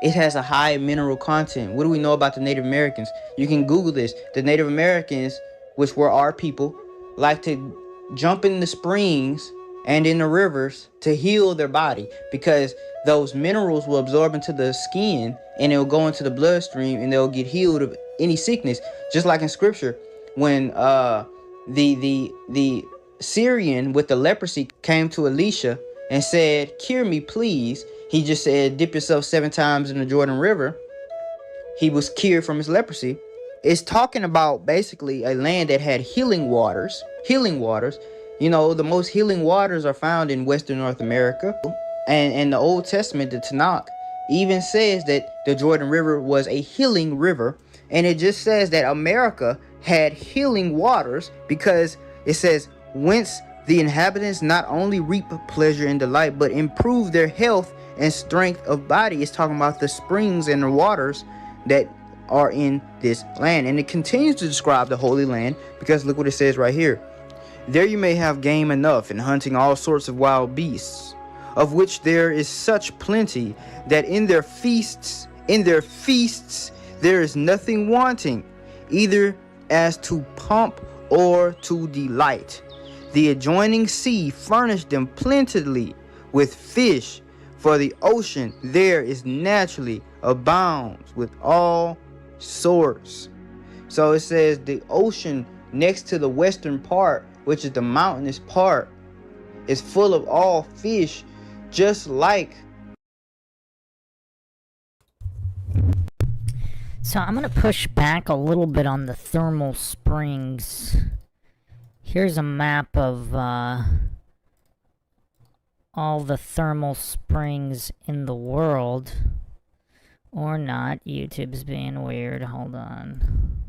It has a high mineral content. What do we know about the Native Americans? You can Google this. The Native Americans, which were our people, like to jump in the springs and in the rivers to heal their body, because those minerals will absorb into the skin and it'll go into the bloodstream and they'll get healed of any sickness. Just like in scripture, when the Syrian with the leprosy came to Elisha and said, "Cure me, please." He just said, "Dip yourself 7 times in the Jordan River." He was cured from his leprosy. It's talking about basically a land that had healing waters. The most healing waters are found in Western North America. And the Old Testament, the Tanakh, even says that the Jordan River was a healing river. And it just says that America had healing waters, because it says, "Whence the inhabitants not only reap pleasure and delight, but improve their health and strength of body. It's talking about the springs and the waters that are in this land. And it continues to describe the Holy Land, because look what it says right here. There you may have game enough, and hunting all sorts of wild beasts, of which there is such plenty that in their feasts there is nothing wanting, either as to pomp or to delight. The adjoining sea furnished them plentifully with fish, for the ocean there is naturally abounds with all sorts. So it says the ocean next to the western part, which is the mountainous part, is full of all fish, just like. So I'm going to push back a little bit on the thermal springs. Here's a map of all the thermal springs in the world. Or not. YouTube's being weird. Hold on.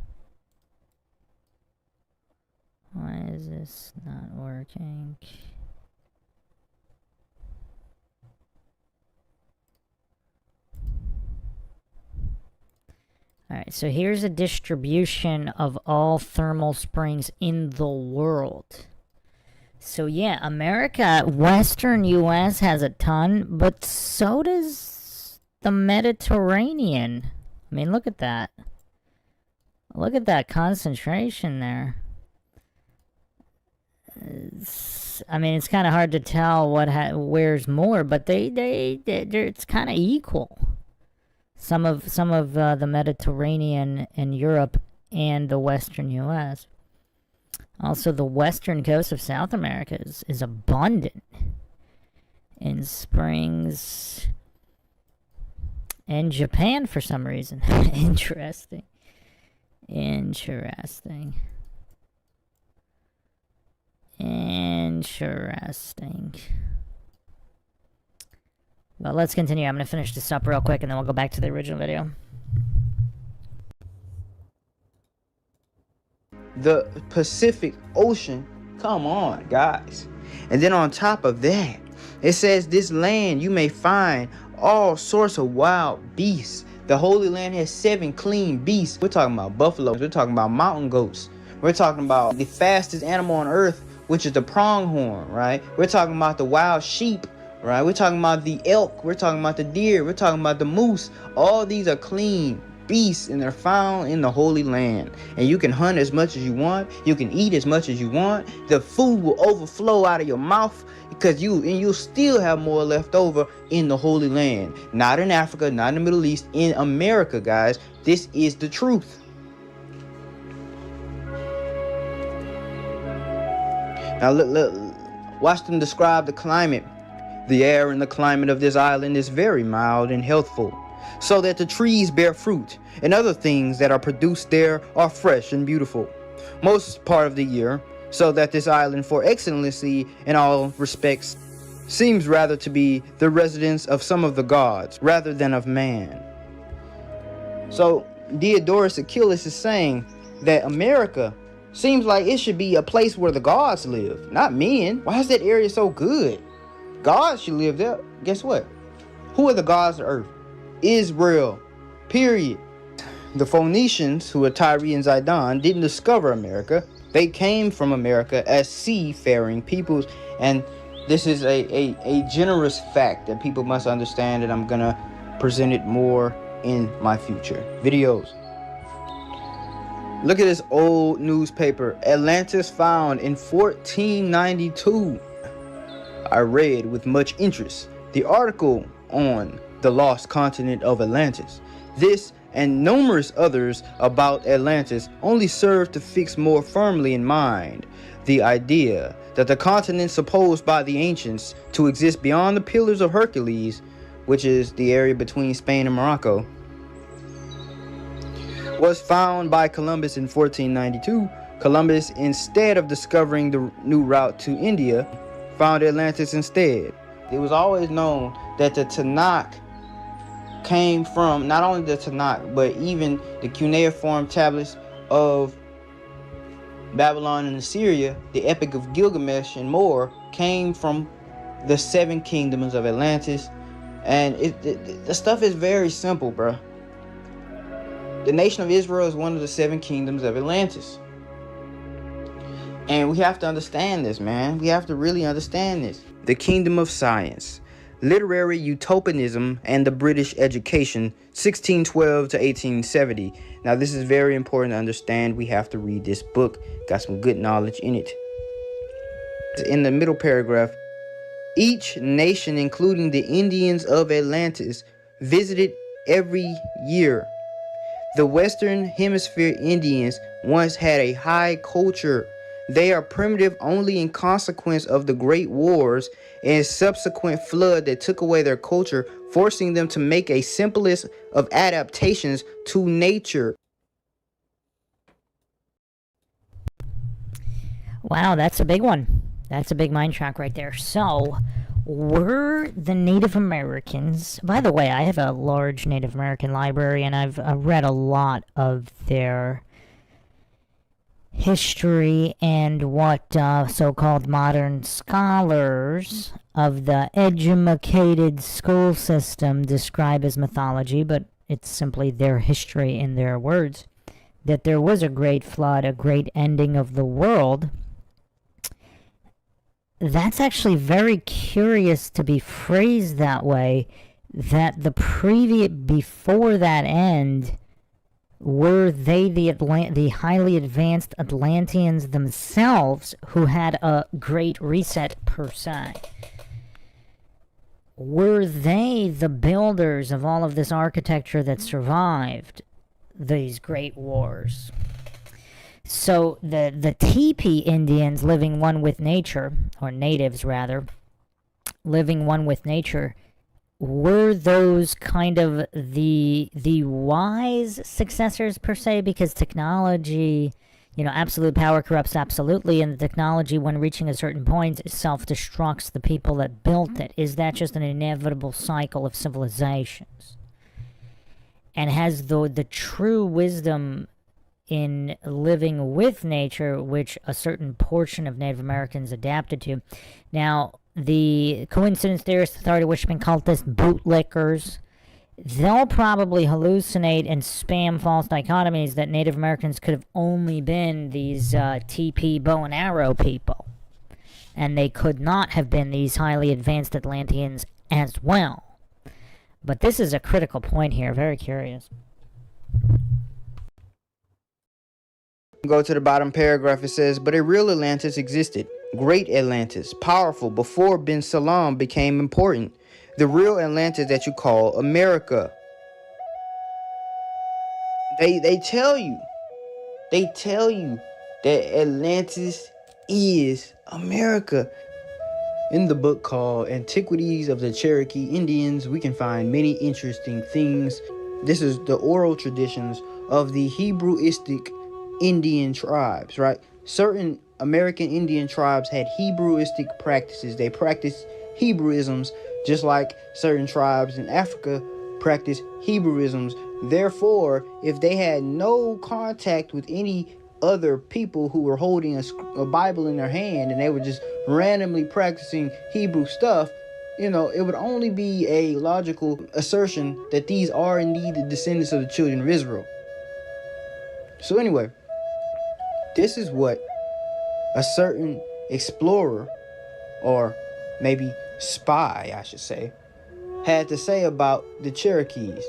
Why is this not working? Alright, so here's a distribution of all thermal springs in the world. So yeah, America, Western US has a ton, but so does the Mediterranean. I mean, look at that. Look at that concentration there. I mean, it's kind of hard to tell where's more, but it's kind of equal. Some of the Mediterranean and Europe and the Western U.S. Also, the western coast of South America is abundant in springs. And Japan, for some reason. Interesting. Interesting. But let's continue. I'm going to finish this up real quick and then we'll go back to the original video. The Pacific Ocean. Come on, guys. And then on top of that, it says this land you may find all sorts of wild beasts. The Holy Land has 7 clean beasts. We're talking about buffaloes. We're talking about mountain goats. We're talking about the fastest animal on earth, which is the pronghorn, right? We're talking about the wild sheep, right? We're talking about the elk. We're talking about the deer. We're talking about the moose. All these are clean beasts, and they're found in the Holy Land. And you can hunt as much as you want. You can eat as much as you want. The food will overflow out of your mouth, because you'll still have more left over in the Holy Land. Not in Africa, not in the Middle East, in America, guys. This is the truth. Now look, watch them describe the climate. The air and the climate of this island is very mild and healthful, so that the trees bear fruit, and other things that are produced there are fresh and beautiful most part of the year, so that this island, for excellency in all respects, seems rather to be the residence of some of the gods rather than of man. So Diodorus Achilles is saying that America seems like it should be a place where the gods live, not men. Why is that area so good? God should live there. Guess what? Who are the gods of earth? Israel. Period. The Phoenicians, who are Tyre and Zidon, didn't discover America. They came from America as seafaring peoples, and this is a generous fact that people must understand, and I'm gonna present it more in my future videos. Look at this old newspaper, Atlantis found in 1492. I read with much interest the article on the lost continent of Atlantis. This and numerous others about Atlantis only serve to fix more firmly in mind the idea that the continent supposed by the ancients to exist beyond the Pillars of Hercules, which is the area between Spain and Morocco, was found by Columbus in 1492. Columbus, instead of discovering the new route to India, found Atlantis instead. It was always known that the Tanakh came from, not only the Tanakh, but even the cuneiform tablets of Babylon and Assyria, the Epic of Gilgamesh and more, came from the 7 kingdoms of Atlantis, And the stuff is very simple, bro. The nation of Israel is one of the 7 kingdoms of Atlantis. And we have to understand this, man. We have to really understand this. The kingdom of science, literary utopianism, and the British education, 1612 to 1870. Now, this is very important to understand. We have to read this book. Got some good knowledge in it. In the middle paragraph, each nation, including the Indians of Atlantis, visited every year. The Western Hemisphere Indians once had a high culture. They are primitive only in consequence of the great wars and subsequent flood that took away their culture, forcing them to make a simplest of adaptations to nature. Wow, that's a big one. That's a big mind shock right there. So, were the Native Americans... By the way, I have a large Native American library, and I've read a lot of their history and what so-called modern scholars of the educated school system describe as mythology, but it's simply their history in their words, that there was a great flood, a great ending of the world. That's actually very curious to be phrased that way, that before that end, were they the highly advanced Atlanteans themselves who had a great reset per se? Were they the builders of all of this architecture that survived these great wars? So the teepee Indians living one with nature, or natives rather, living one with nature, were those kind of the wise successors per se? Because technology, absolute power corrupts absolutely, and the technology, when reaching a certain point, self-destructs the people that built it. Is that just an inevitable cycle of civilizations? And has the true wisdom in living with nature, which a certain portion of Native Americans adapted to? Now, the coincidence theorists, authority worshipping cultists, bootlickers, they'll probably hallucinate and spam false dichotomies that Native Americans could have only been these TP bow and arrow people, and they could not have been these highly advanced Atlanteans as well. But this is a critical point here. Very curious. Go to the bottom paragraph. It says, but a real Atlantis existed. Great Atlantis, powerful before Ben Salam became important. The real Atlantis that you call America. They tell you that Atlantis is America. In the book called Antiquities of the Cherokee Indians, we can find many interesting things. This is the oral traditions of the Hebrewistic Indian tribes, right? Certain American Indian tribes had Hebrewistic practices. They practiced Hebrewisms just like certain tribes in Africa practice Hebrewisms. Therefore, if they had no contact with any other people who were holding a Bible in their hand and they were just randomly practicing Hebrew stuff, it would only be a logical assertion that these are indeed the descendants of the children of Israel. So anyway, this is what a certain explorer, or maybe spy, I should say, had to say about the Cherokees,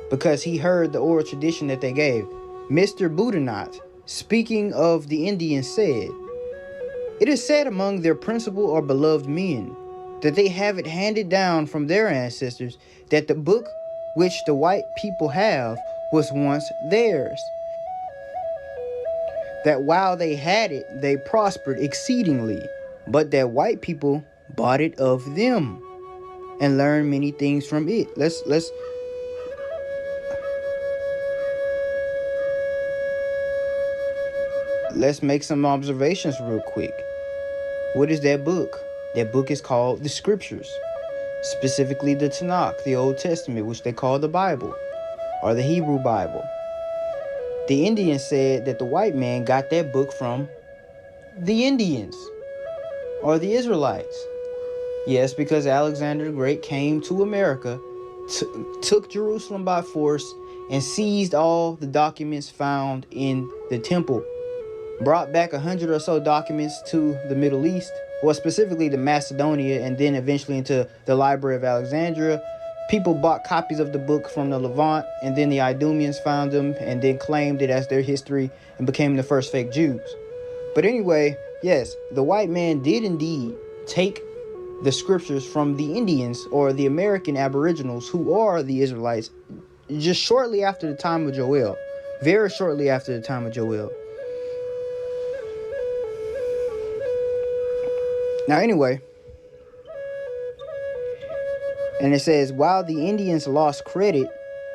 because he heard the oral tradition that they gave. Mr. Boudinot, speaking of the Indians, said, "It is said among their principal or beloved men that they have it handed down from their ancestors that the book which the white people have was once theirs. That while they had it, they prospered exceedingly, but that white people bought it of them and learned many things from it." Let's make some observations real quick. What is that book? That book is called the Scriptures, specifically the Tanakh, the Old Testament, which they call the Bible, or the Hebrew Bible. The Indians said that the white man got that book from the Indians, or the Israelites. Yes, because Alexander the Great came to America, took Jerusalem by force, and seized all the documents found in the temple. Brought back 100 or so documents to the Middle East, well, specifically to Macedonia, and then eventually into the Library of Alexandria. People bought copies of the book from the Levant, and then the Idumeans found them and then claimed it as their history and became the first fake Jews. But anyway, yes, the white man did indeed take the scriptures from the Indians or the American Aboriginals, who are the Israelites, just shortly after the time of Joel. Very shortly after the time of Joel. Now, anyway, and it says, while the Indians lost credit,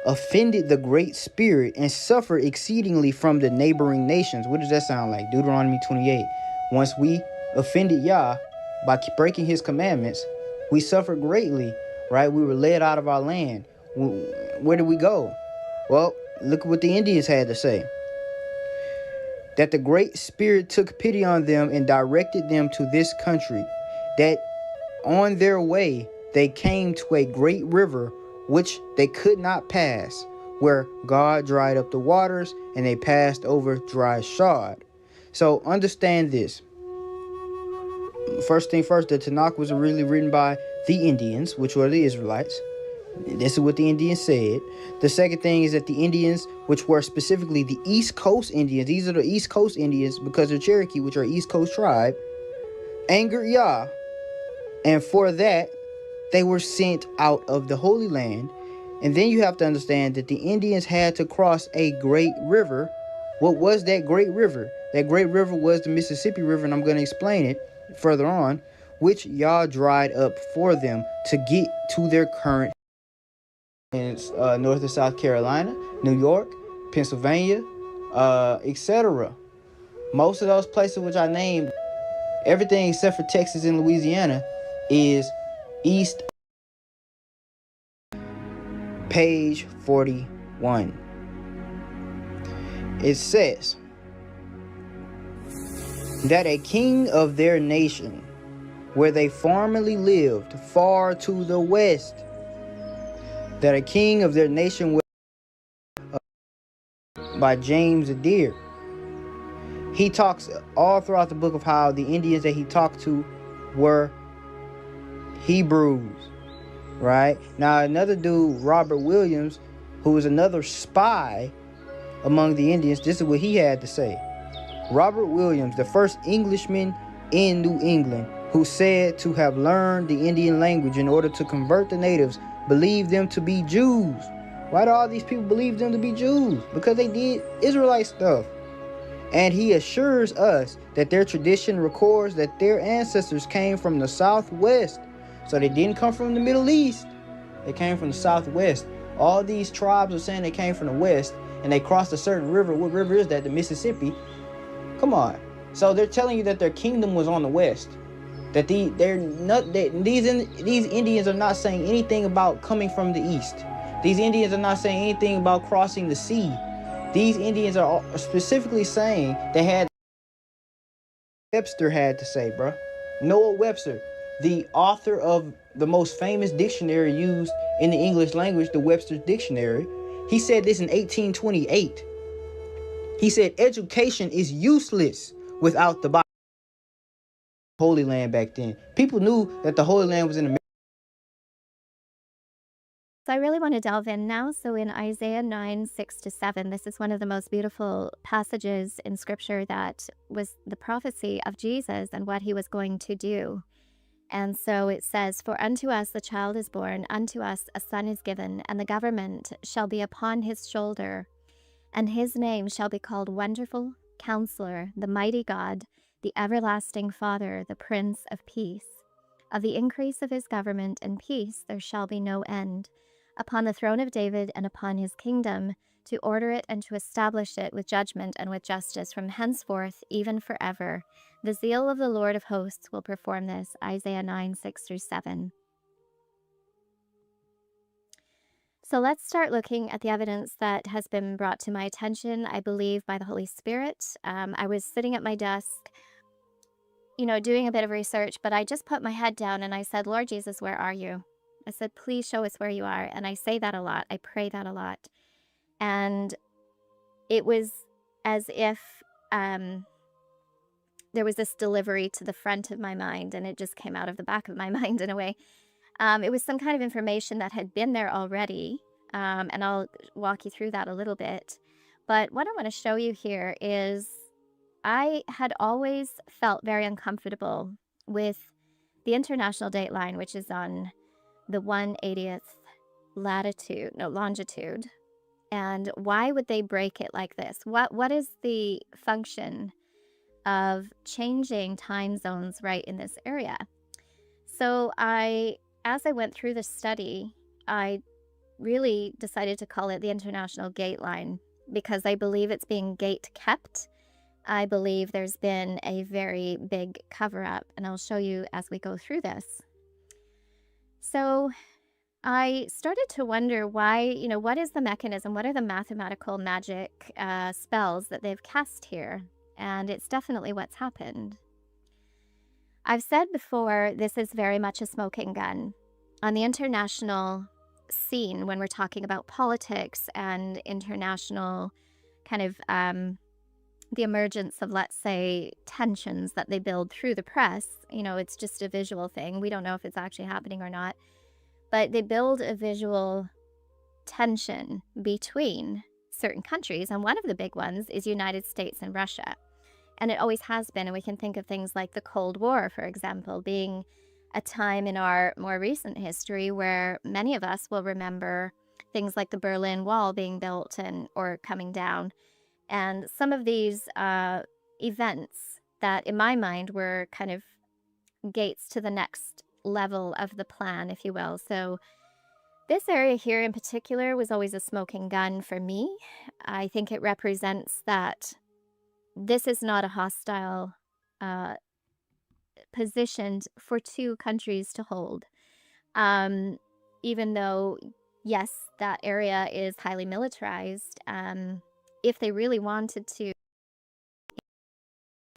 offended the Great Spirit, and suffered exceedingly from the neighboring nations. What does that sound like? Deuteronomy 28. Once we offended Yah by breaking his commandments, we suffered greatly, right? We were led out of our land. Where did we go? Well, look at what the Indians had to say. That the Great Spirit took pity on them and directed them to this country, that on their way they came to a great river which they could not pass, where God dried up the waters, and they passed over dry shod. So understand this. First thing first, the Tanakh was originally written by the Indians, which were the Israelites. This is what the Indians said. The second thing is that the Indians, which were specifically the East Coast Indians, these are the East Coast Indians because they're Cherokee, which are East Coast tribe, angered Yah, and for that, they were sent out of the Holy Land. And then you have to understand that the Indians had to cross a great river. What was that great river? That great river was the Mississippi River, and I'm going to explain it further on, which Yah dried up for them to get to their current in North and South Carolina, New York, Pennsylvania, etc. Most of those places which I named, everything except for Texas and Louisiana, is east. Page 41. It says that a king of their nation, where they formerly lived far to the west, that a king of their nation was by James Adair. He talks all throughout the book of how the Indians that he talked to were Hebrews, right? Now another dude, Robert Williams, who was another spy among the Indians, this is what he had to say. Robert Williams, the first Englishman in New England, who said to have learned the Indian language in order to convert the natives, believed them to be Jews. Why do all these people believe them to be Jews? Because they did Israelite stuff. And he assures us that their tradition records that their ancestors came from the southwest. So they didn't come from the Middle East. They came from the southwest. All these tribes are saying they came from the west, and they crossed a certain river. What river is that? The Mississippi. Come on. So they're telling you that their kingdom was on the west. That these Indians are not saying anything about coming from the east. These Indians are not saying anything about crossing the sea. These Indians are specifically saying they had Webster had to say, bro. Noah Webster, the author of the most famous dictionary used in the English language, the Webster's Dictionary. He said this in 1828. He said education is useless without the Bible. Holy Land back then. People knew that the Holy Land was in America. So I really want to delve in now. So in Isaiah 9:6-7, this is one of the most beautiful passages in scripture that was the prophecy of Jesus and what he was going to do. And so it says, "For unto us a child is born, unto us a son is given, and the government shall be upon his shoulder, and his name shall be called Wonderful, Counselor, the Mighty God, the Everlasting Father, the Prince of Peace. Of the increase of his government and peace there shall be no end, upon the throne of David and upon his kingdom, to order it and to establish it with judgment and with justice from henceforth, even forever. The zeal of the Lord of hosts will perform this." Isaiah 9:6-7. So let's start looking at the evidence that has been brought to my attention, I believe, by the Holy Spirit. I was sitting at my desk doing a bit of research, but I just put my head down and I said, Lord Jesus, where are you? I said, please show us where you are. And I say that a lot. I pray that a lot. And it was as if there was this delivery to the front of my mind, and it just came out of the back of my mind in a way. It was some kind of information that had been there already, and I'll walk you through that a little bit. But what I want to show you here is I had always felt very uncomfortable with the international date line, which is on the 180th longitude. And why would they break it like this? What is the function of changing time zones right in this area? So as I went through the study, I really decided to call it the International Gate Line because I believe it's being gate kept. I believe there's been a very big cover-up, and I'll show you as we go through this. So I started to wonder why, what is the mechanism? What are the mathematical magic spells that they've cast here? And it's definitely what's happened. I've said before, this is very much a smoking gun. On the international scene, when we're talking about politics and international kind of the emergence of, let's say, tensions that they build through the press, it's just a visual thing. We don't know if it's actually happening or not. But they build a visual tension between certain countries. And one of the big ones is United States and Russia. And it always has been. And we can think of things like the Cold War, for example, being a time in our more recent history where many of us will remember things like the Berlin Wall being built or coming down. And some of these events that, in my mind, were kind of gates to the next level of the plan, if you will. So this area here in particular was always a smoking gun for me. I think it represents that this is not a hostile positioned for two countries to hold. Even though, yes, that area is highly militarized, if they really wanted to,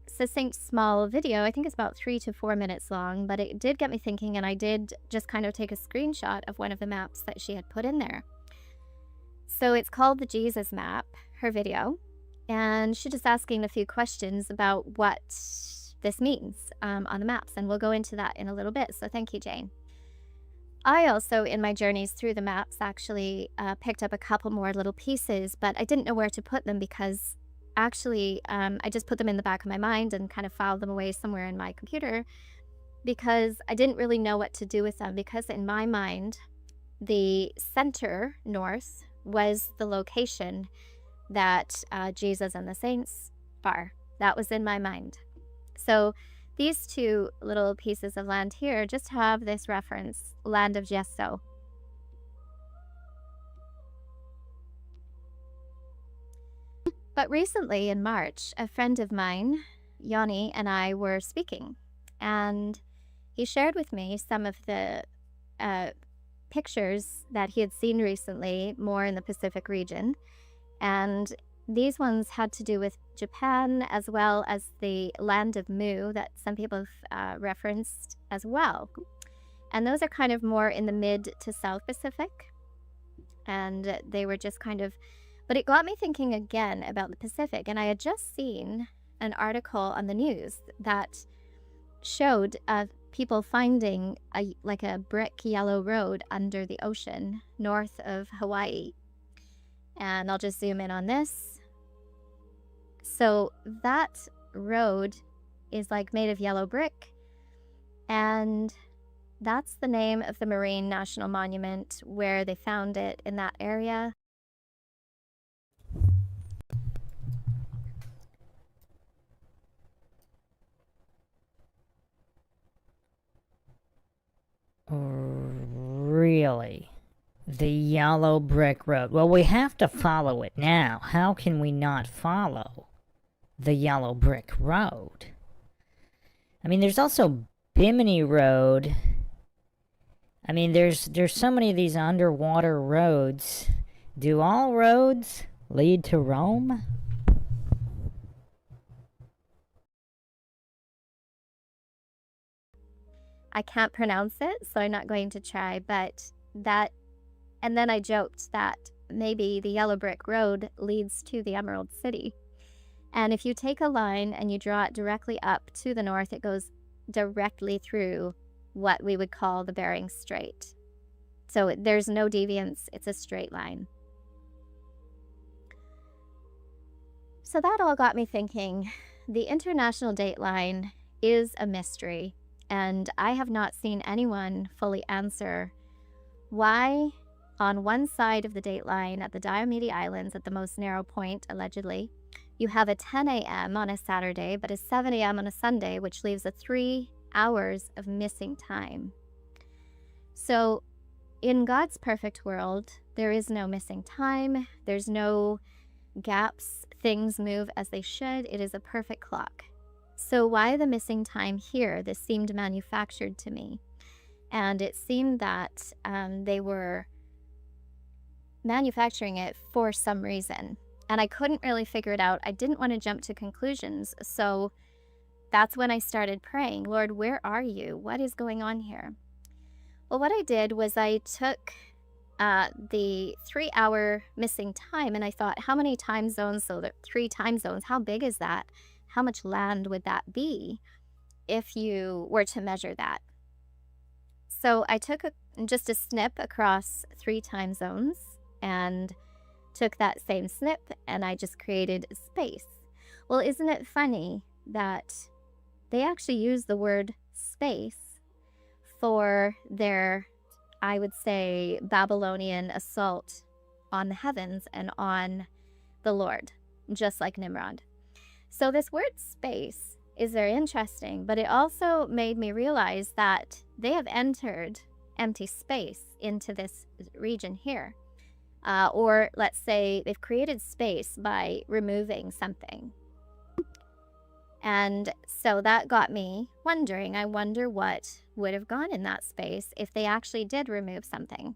succinct small video, I think it's about 3 to 4 minutes long, but it did get me thinking, and I did just kind of take a screenshot of one of the maps that she had put in there. So it's called the Jesus map, her video, and she's just asking a few questions about what this means on the maps, and we'll go into that in a little bit. So thank you, Jane. I also, in my journeys through the maps, actually picked up a couple more little pieces, but I didn't know where to put them because actually I just put them in the back of my mind and kind of filed them away somewhere in my computer because I didn't really know what to do with them, because in my mind, the center north was the location that Jesus and the saints are. That was in my mind. So these two little pieces of land here just have this reference, land of Gesso. But recently in March, a friend of mine, Yanni, and I were speaking, and he shared with me some of the pictures that he had seen recently, more in the Pacific region. And these ones had to do with Japan, as well as the land of Mu that some people have referenced as well. And those are kind of more in the mid to South Pacific. And they were just kind of, but it got me thinking again about the Pacific. And I had just seen an article on the news that showed people finding like a brick yellow road under the ocean north of Hawaii. And I'll just zoom in on this. So that road is like made of yellow brick, and that's the name of the Marine National Monument where they found it in that area. Really? The yellow brick road. Well, we have to follow it now. How can we not follow the yellow brick road? I mean, there's also Bimini Road. I mean, there's so many of these underwater roads. Do all roads lead to Rome? I can't pronounce it, so I'm not going to try, but that, and then I joked that maybe the yellow brick road leads to the Emerald City. And if you take a line and you draw it directly up to the north, it goes directly through what we would call the Bering Strait. So there's no deviance, it's a straight line. So that all got me thinking, the international date line is a mystery, and I have not seen anyone fully answer why on one side of the date line at the Diomede Islands, at the most narrow point, allegedly, you have a 10 a.m. on a Saturday, but a 7 a.m. on a Sunday, which leaves a 3 hours of missing time. So in God's perfect world, there is no missing time. There's no gaps. Things move as they should. It is a perfect clock. So why the missing time here? This seemed manufactured to me. And it seemed that they were manufacturing it for some reason. And I couldn't really figure it out. I didn't want to jump to conclusions. So that's when I started praying, Lord, where are you? What is going on here? Well, what I did was I took the 3-hour missing time and I thought, how many time zones? So the 3 time zones, how big is that? How much land would that be if you were to measure that? So I took just a snip across 3 time zones and took that same snip and I just created a space. Well, isn't it funny that they actually use the word space for their, I would say, Babylonian assault on the heavens and on the Lord, just like Nimrod. So this word space is very interesting, but it also made me realize that they have entered empty space into this region here. Or let's say they've created space by removing something. And so that got me wondering, I wonder what would have gone in that space if they actually did remove something.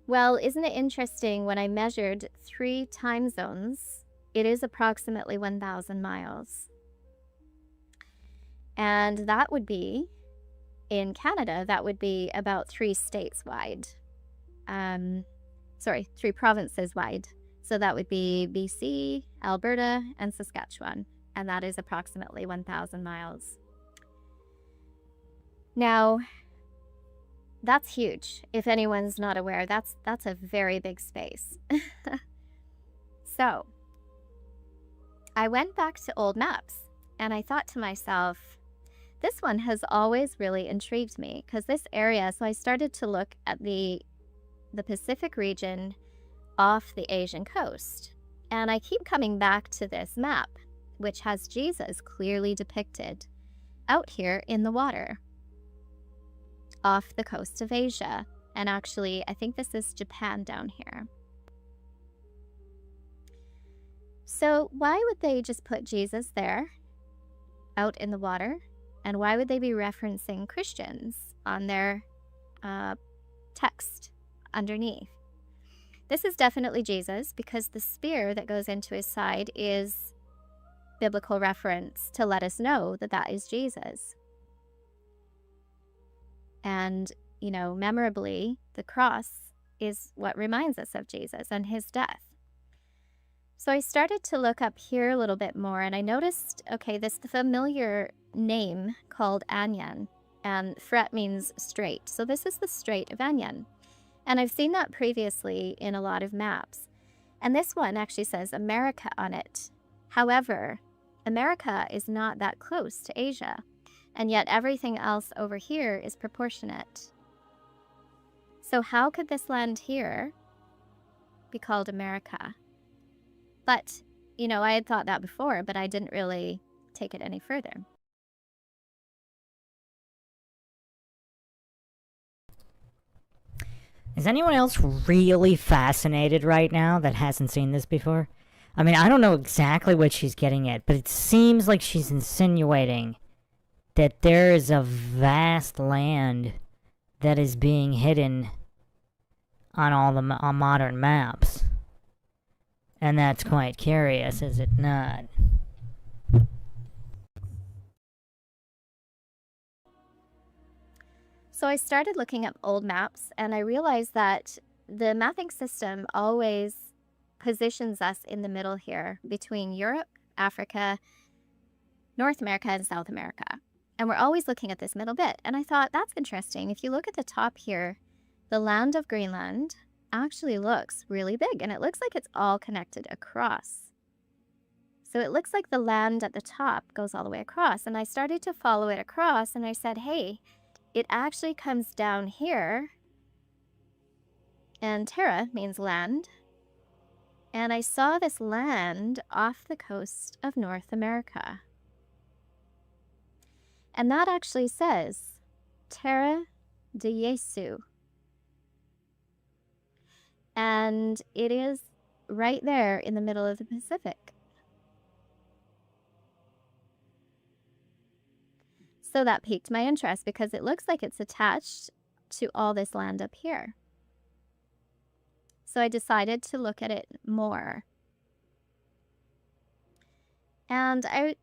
Well, isn't it interesting, when I measured 3 time zones, it is approximately 1,000 miles. And that would be, in Canada, that would be about 3 states wide. 3 provinces wide. So that would be BC, Alberta, and Saskatchewan. And that is approximately 1,000 miles. Now, that's huge. If anyone's not aware, that's a very big space. So, I went back to old maps and I thought to myself, this one has always really intrigued me, because this area, so I started to look at the Pacific region off the Asian coast. And I keep coming back to this map, which has Jesus clearly depicted out here in the water off the coast of Asia. And actually, I think this is Japan down here. So why would they just put Jesus there out in the water? And why would they be referencing Christians on their text underneath? This is definitely Jesus, because the spear that goes into his side is biblical reference to let us know that that is Jesus. And, you know, memorably, the cross is what reminds us of Jesus and his death. So I started to look up here a little bit more, and I noticed, okay, this familiar name called Anyan, and Fret means strait. So this is the Strait of Anyan. And I've seen that previously in a lot of maps. And this one actually says America on it. However, America is not that close to Asia, and yet everything else over here is proportionate. So how could this land here be called America? But, you know, I had thought that before, but I didn't really take it any further. Is anyone else really fascinated right now that hasn't seen this before? I mean, I don't know exactly what she's getting at, but it seems like she's insinuating that there is a vast land that is being hidden on all the on modern maps. And that's quite curious, is it not? So I started looking up old maps, and I realized that the mapping system always positions us in the middle here between Europe, Africa, North America, and South America. And we're always looking at this middle bit. And I thought, that's interesting. If you look at the top here, the land of Greenland actually looks really big, and it looks like it's all connected across. So it looks like the land at the top goes all the way across. And I started to follow it across, and I said, hey, it actually comes down here. And terra means land. And I saw this land off the coast of North America. And that actually says Terra de Jesu. And it is right there in the middle of the Pacific. So that piqued my interest because it looks like it's attached to all this land up here. So I decided to look at it more. And I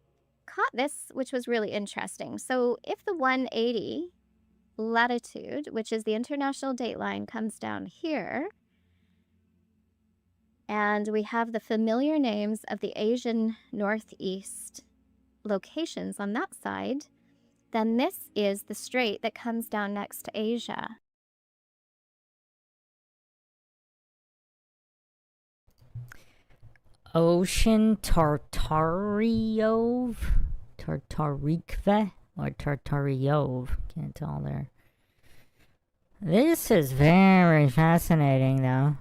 caught this, which was really interesting. So if the 180 latitude, which is the international date line, comes down here, and we have the familiar names of the Asian Northeast locations on that side, then this is the strait that comes down next to Asia. Ocean Tartariov? Tartarikve? Or Tartariov? Can't tell there. This is very fascinating, though.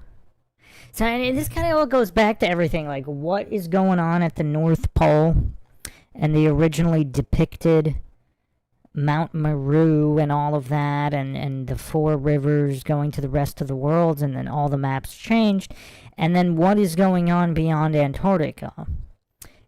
So this kind of all goes back to everything, like what is going on at the North Pole and the originally depicted Mount Meru and all of that, and the 4 rivers going to the rest of the world, and then all the maps changed. And then what is going on beyond Antarctica?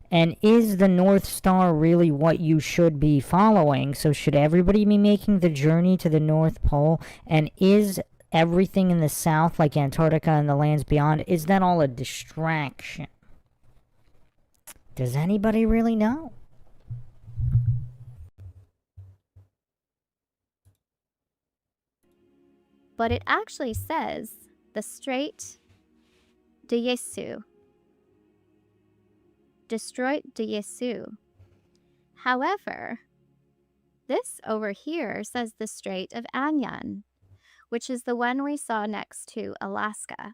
And is the North Star really what you should be following? So should everybody be making the journey to the North Pole? And is everything in the south, like Antarctica and the lands beyond, is that all a distraction? Does anybody really know? But it actually says the Strait de Jesu. Destroyed de Jesu. However, this over here says the Strait of Anyan, which is the one we saw next to Alaska,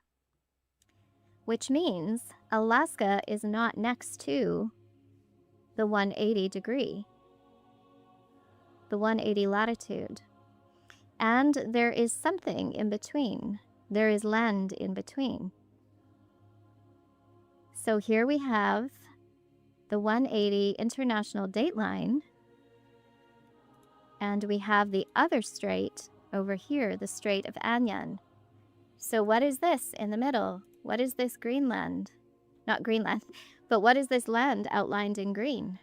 which means Alaska is not next to the 180 degree, the 180 latitude. And there is something in between. There is land in between. So here we have the 180 international date line, and we have the other strait over here, the Strait of Anyan. So what is this in the middle? What is this Greenland? Not Greenland, but what is this land outlined in green?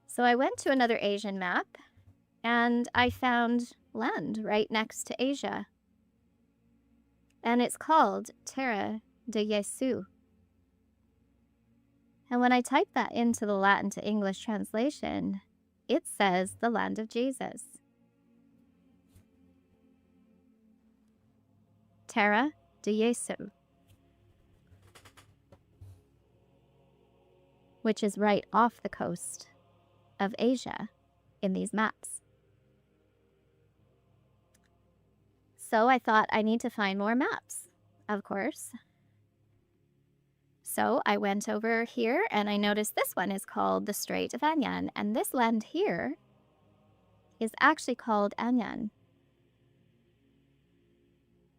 So I went to another Asian map, and I found land right next to Asia. And it's called Terra de Jesu. And when I type that into the Latin to English translation, it says the land of Jesus. Terra de Jesu, which is right off the coast of Asia in these maps. So I thought I need to find more maps, of course. So I went over here and I noticed this one is called the Strait of Anyan, and this land here is actually called Anyan,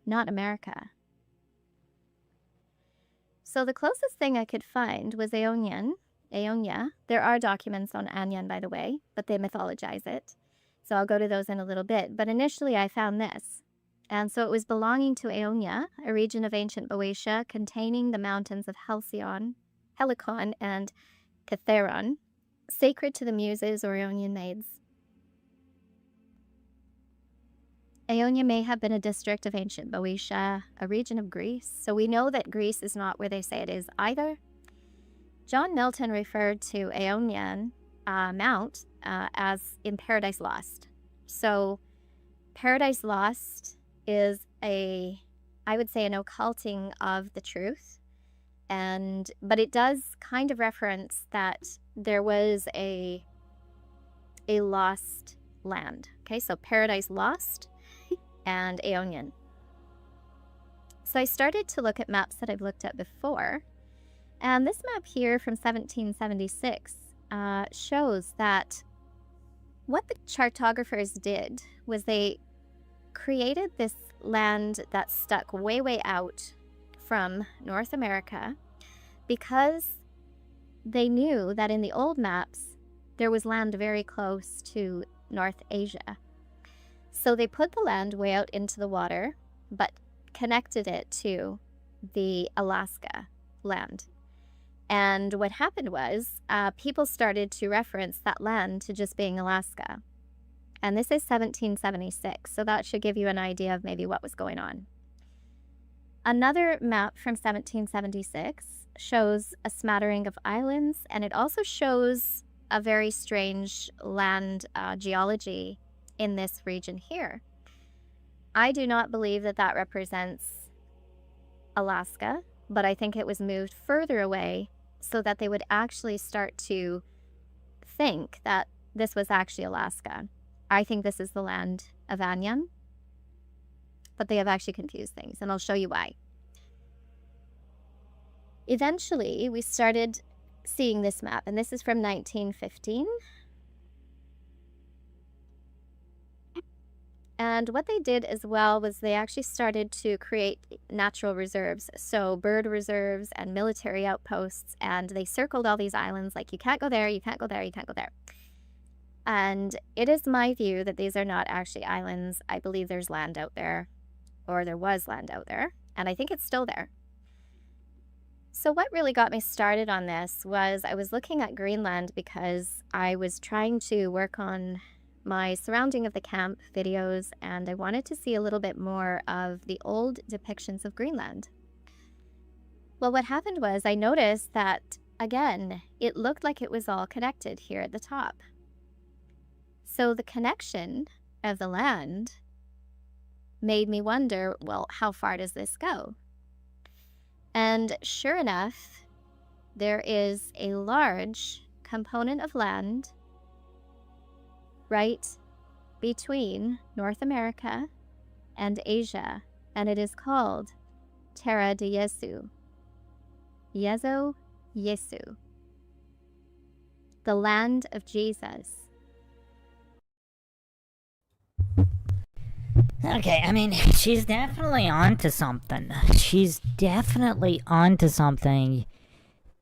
not America. So the closest thing I could find was Aonia. There are documents on Anyan, by the way, but they mythologize it. So I'll go to those in a little bit. But initially I found this. And so it was belonging to Aonia, a region of ancient Boeotia containing the mountains of Helicon and Catharon, sacred to the Muses or Aeonian maids. Aonia may have been a district of ancient Boeotia, a region of Greece. So we know that Greece is not where they say it is either. John Milton referred to Aeonian Mount as in Paradise Lost. So Paradise Lost is I would say, an occulting of the truth. But it does kind of reference that there was a lost land. Okay, so Paradise Lost and Aeonian. So I started to look at maps that I've looked at before. And this map here from 1776 shows that what the chartographers did was they created this land that stuck way, way out from North America because they knew that in the old maps there was land very close to North Asia. So they put the land way out into the water, but connected it to the Alaska land. And what happened was people started to reference that land to just being Alaska. And this is 1776, so that should give you an idea of maybe what was going on. Another map from 1776 shows a smattering of islands, and it also shows a very strange land geology in this region here. I do not believe that that represents Alaska, but I think it was moved further away so that they would actually start to think that this was actually Alaska. I think this is the land of Anyan, but they have actually confused things, and I'll show you why. Eventually, we started seeing this map, and this is from 1915. And what they did as well was they actually started to create natural reserves, so bird reserves and military outposts, and they circled all these islands like, you can't go there, you can't go there, you can't go there. And it is my view that these are not actually islands. I believe there's land out there, or there was land out there, and I think it's still there. So what really got me started on this was I was looking at Greenland because I was trying to work on my surrounding of the camp videos, and I wanted to see a little bit more of the old depictions of Greenland. Well, what happened was I noticed that, again, it looked like it was all connected here at the top. So the connection of the land made me wonder, well, how far does this go? And sure enough, there is a large component of land right between North America and Asia, and it is called Terra de Yesu. Yesu. The land of Jesus. Okay, I mean, she's definitely onto something. She's definitely onto something.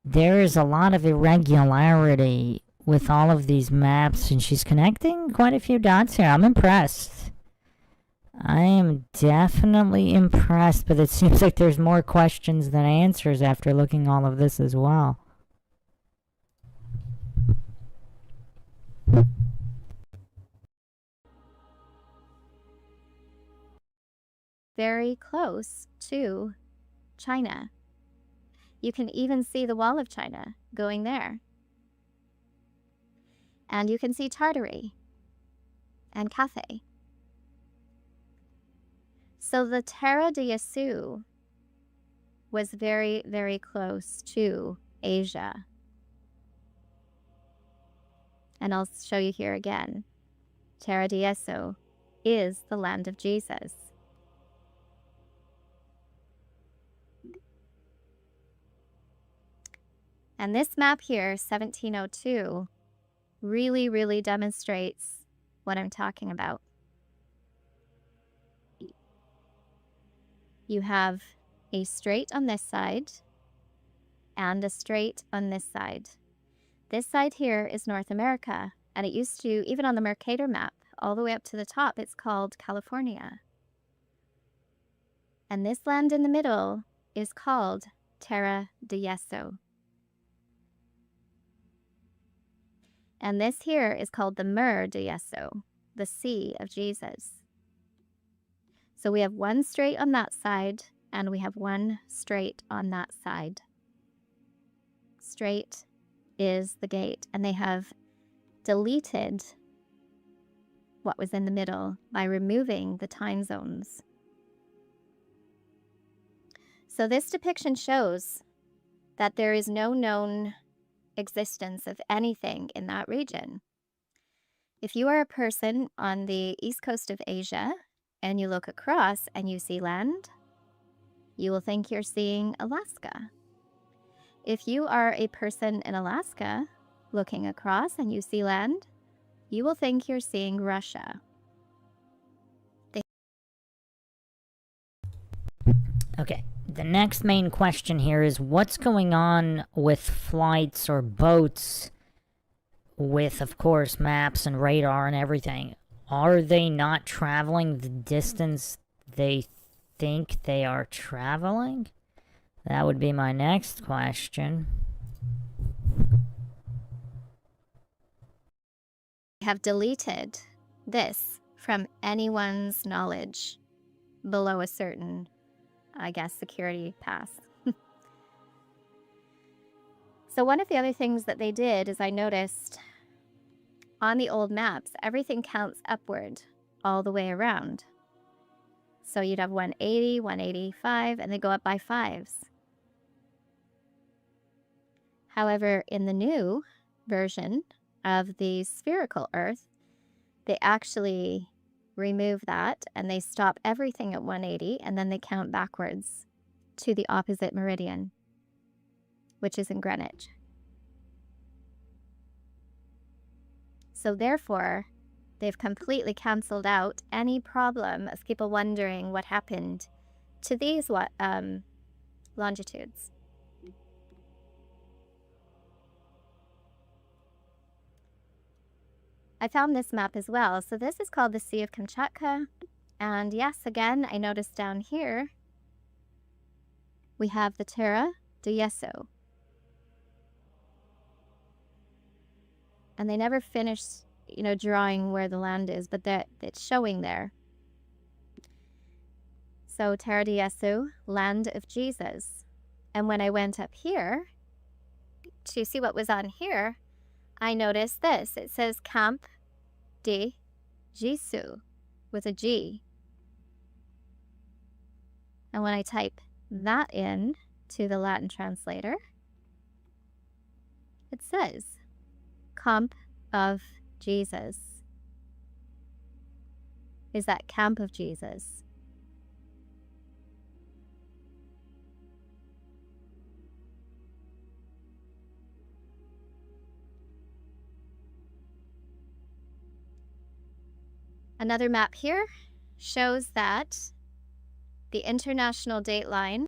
There is a lot of irregularity with all of these maps, and she's connecting quite a few dots here. I'm impressed. I am definitely impressed, but it seems like there's more questions than answers after looking all of this as well. Very close to China. You can even see the wall of China going there. And you can see Tartaria and Cathay. So the Terra de Yesu was very, very close to Asia. And I'll show you here again. Terra de Yesu is the land of Jesus. And this map here, 1702, really, really demonstrates what I'm talking about. You have a strait on this side and a strait on this side. This side here is North America, and it used to, even on the Mercator map, all the way up to the top, it's called California. And this land in the middle is called Terra de Yesu. And this here is called the Mer de Yesu, the Sea of Jesus. So we have one strait on that side, and we have one strait on that side. Straight is the gate, and they have deleted what was in the middle by removing the time zones. So this depiction shows that there is no known existence of anything in that region. If you are a person on the east coast of Asia and you look across and you see land, you will think you're seeing Alaska. If you are a person in Alaska looking across and you see land, you will think you're seeing Russia. Okay, the next main question here is what's going on with flights or boats with, of course, maps and radar and everything? Are they not traveling the distance they think they are traveling? That would be my next question. Have deleted this from anyone's knowledge below a certain, I guess, security pass. So one of the other things that they did is I noticed on the old maps, everything counts upward all the way around. So you'd have 180, 185, and they go up by 5s. However, in the new version of the spherical Earth, they actually remove that and they stop everything at 180 and then they count backwards to the opposite meridian, which is in Greenwich. So therefore, they've completely canceled out any problem of people wondering what happened to these longitudes. I found this map as well. So this is called the Sea of Kamchatka. And yes, again, I noticed down here, we have the Terra de Yeso. And they never finished, drawing where the land is, but it's showing there. So Terra de Yeso, land of Jesus. And when I went up here to see what was on here, I noticed this. It says Camp de Jesu with a G. And when I type that in to the Latin translator, it says Camp of Jesus. Is that Camp of Jesus? Another map here shows that the international dateline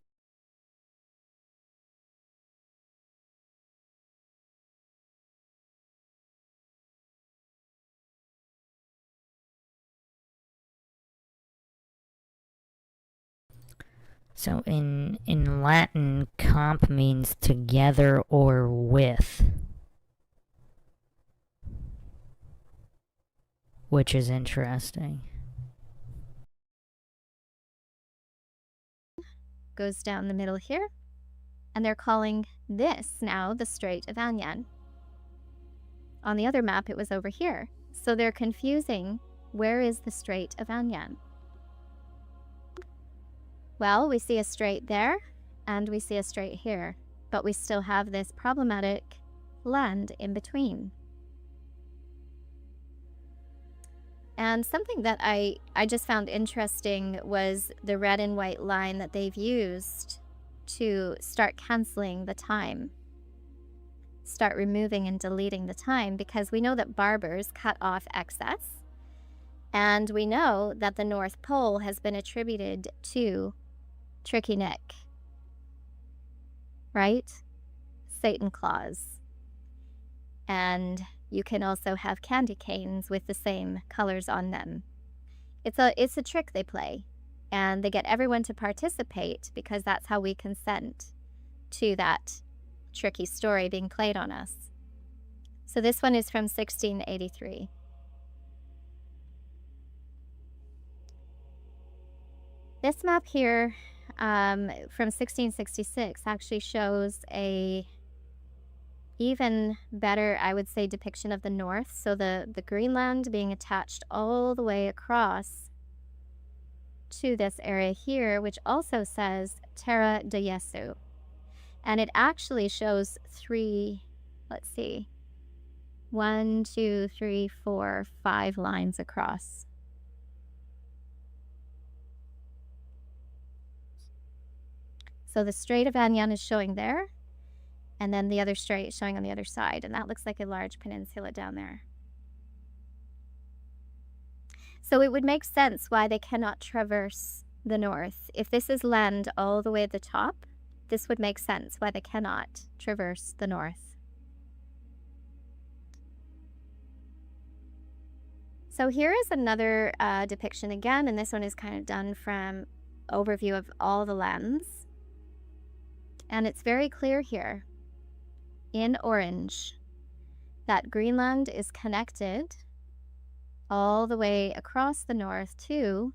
So in Latin, comp means together or with, which is interesting. goes down the middle here, and they're calling this now the Strait of Anian. On the other map, it was over here. So they're confusing where is the Strait of Anian. Well, we see a strait there, and we see a strait here, but we still have this problematic land in between. And something that I just found interesting was the red and white line that they've used to start canceling the time, start removing and deleting the time, because we know that barbers cut off excess, and we know that the North Pole has been attributed to Tricky Nick, right? Satan claws. And you can also have candy canes with the same colors on them. It's a trick they play, and they get everyone to participate because that's how we consent to that tricky story being played on us. So this one is from 1683. This map here from 1666 actually shows a even better, I would say, depiction of the north. So the Greenland being attached all the way across to this area here, which also says Terra de Jesu. And it actually shows 3, let's see, 1, 2, 3, 4, 5 lines across. So the Strait of Anian is showing there, and then the other strait is showing on the other side, and that looks like a large peninsula down there. So it would make sense why they cannot traverse the north. If this is land all the way at the top, this would make sense why they cannot traverse the north. So here is another depiction again, and this one is kind of done from overview of all the lands. And it's very clear here in orange that Greenland is connected all the way across the north to,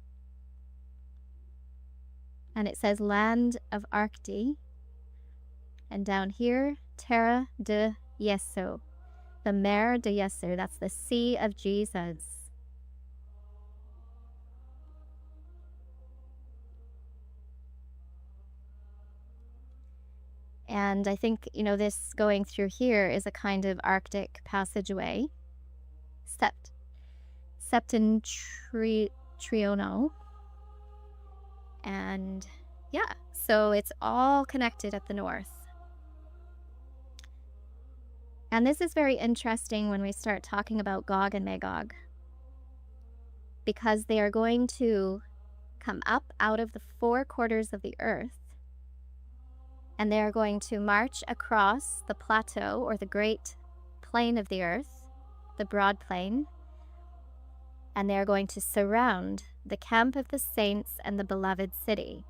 and it says land of Arcti, and down here, Terra de Jesu, the Mer de Jesu, that's the Sea of Jesus. And I think, you know, this going through here is a kind of Arctic passageway, septentrional. And yeah, so it's all connected at the north. And this is very interesting when we start talking about Gog and Magog, because they are going to come up out of the 4 quarters of the earth, and they are going to march across the plateau or the great plain of the earth, the broad plain, and they are going to surround the camp of the saints and the beloved city.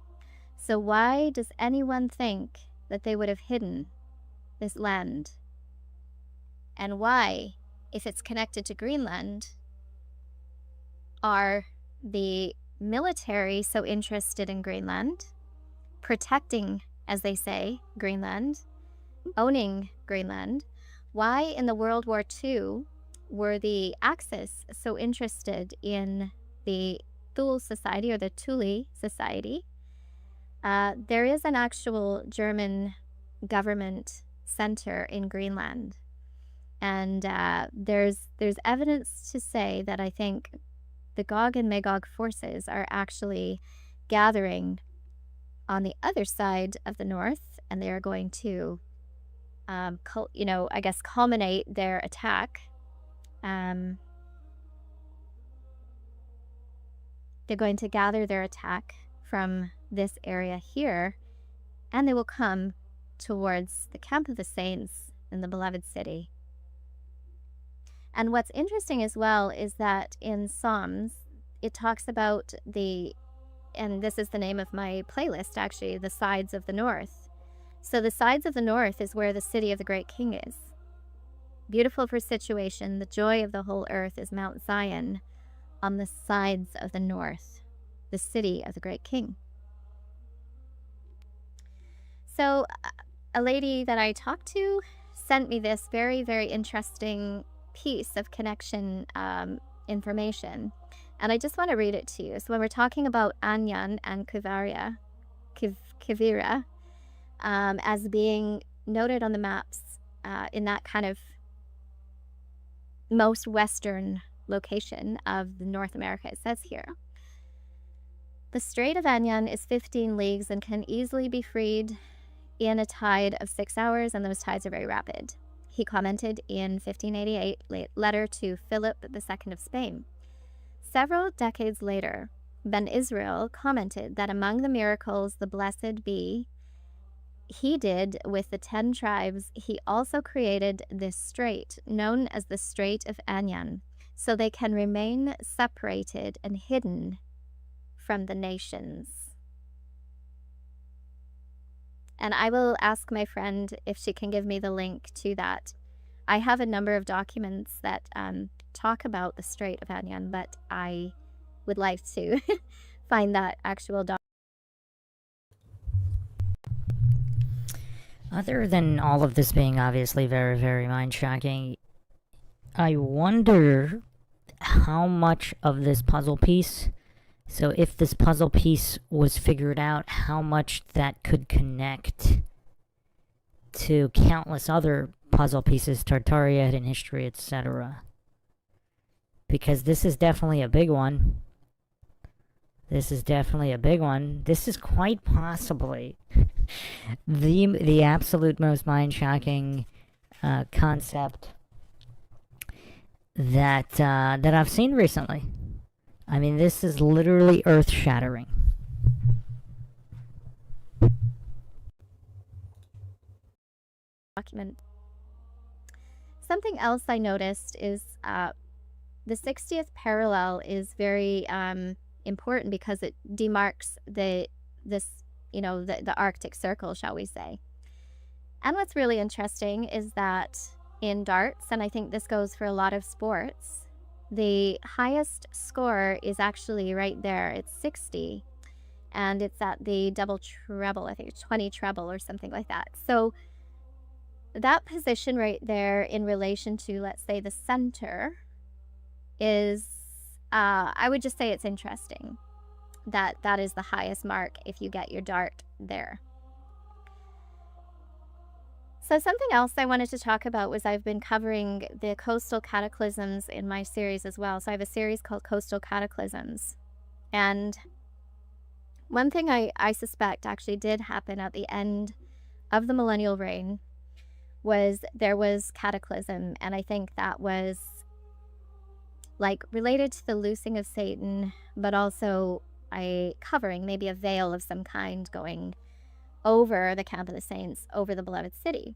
So why does anyone think that they would have hidden this land? And why, if it's connected to Greenland, are the military so interested in Greenland, protecting, as they say, Greenland, owning Greenland? Why in the World War II were the Axis so interested in the Thule Society or the Thule Society? There is an actual German government center in Greenland, and there's evidence to say that I think the Gog and Magog forces are actually gathering on the other side of the north, and they are going to, I guess, culminate their attack. They're going to gather their attack from this area here, and they will come towards the camp of the saints in the beloved city. And what's interesting as well is that in Psalms, it talks about and this is the name of my playlist actually, the sides of the north. So the sides of the north is where the city of the great king is. Beautiful for situation, the joy of the whole earth is Mount Zion on the sides of the north, the city of the great king. So a lady that I talked to sent me this very, very interesting piece of connection information, and I just want to read it to you. So when we're talking about Anyan and Kivira as being noted on the maps in that kind of most western location of North America, it says here, the Strait of Anyan is 15 leagues and can easily be freed in a tide of 6 hours, and those tides are very rapid. He commented in 1588 letter to Philip II of Spain. Several decades later, Ben Israel commented that among the miracles the blessed be he did with the 10 tribes, he also created this strait, known as the Strait of Anyan, so they can remain separated and hidden from the nations. And I will ask my friend if she can give me the link to that. I have a number of documents that talk about the Strait of Anyan, but I would like to find that actual document. Other than all of this being obviously very, very mind-shocking, I wonder how much of this puzzle piece, so if this puzzle piece was figured out, how much that could connect to countless other puzzle pieces, Tartaria, hidden history, etc. Because this is definitely a big one. This is definitely a big one. This is quite possibly the absolute most mind-shocking concept that I've seen recently. I mean, this is literally earth-shattering. Document. Something else I noticed is the 60th parallel is very important because it demarks the Arctic Circle, shall we say. And what's really interesting is that in darts, and I think this goes for a lot of sports, the highest score is actually right there. It's 60, and it's at the double treble, I think it's 20 treble or something like that. So that position right there in relation to, let's say, the center is, I would just say it's interesting that that is the highest mark if you get your dart there. So something else I wanted to talk about was I've been covering the coastal cataclysms in my series as well. So I have a series called Coastal Cataclysms. And one thing I suspect actually did happen at the end of the millennial reign was there was cataclysm. And I think that was like related to the loosing of Satan, but also a covering, maybe a veil of some kind going over the camp of the saints, over the beloved city.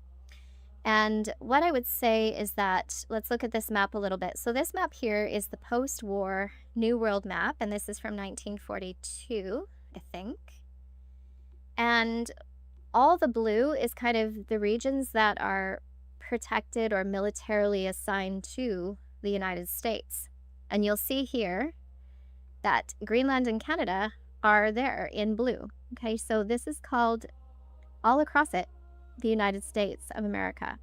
And what I would say is that, let's look at this map a little bit. So this map here is the post-war New World map, and this is from 1942, I think. And all the blue is kind of the regions that are protected or militarily assigned to the United States. And you'll see here that Greenland and Canada are there in blue. Okay, so this is called, all across it, the United States of America.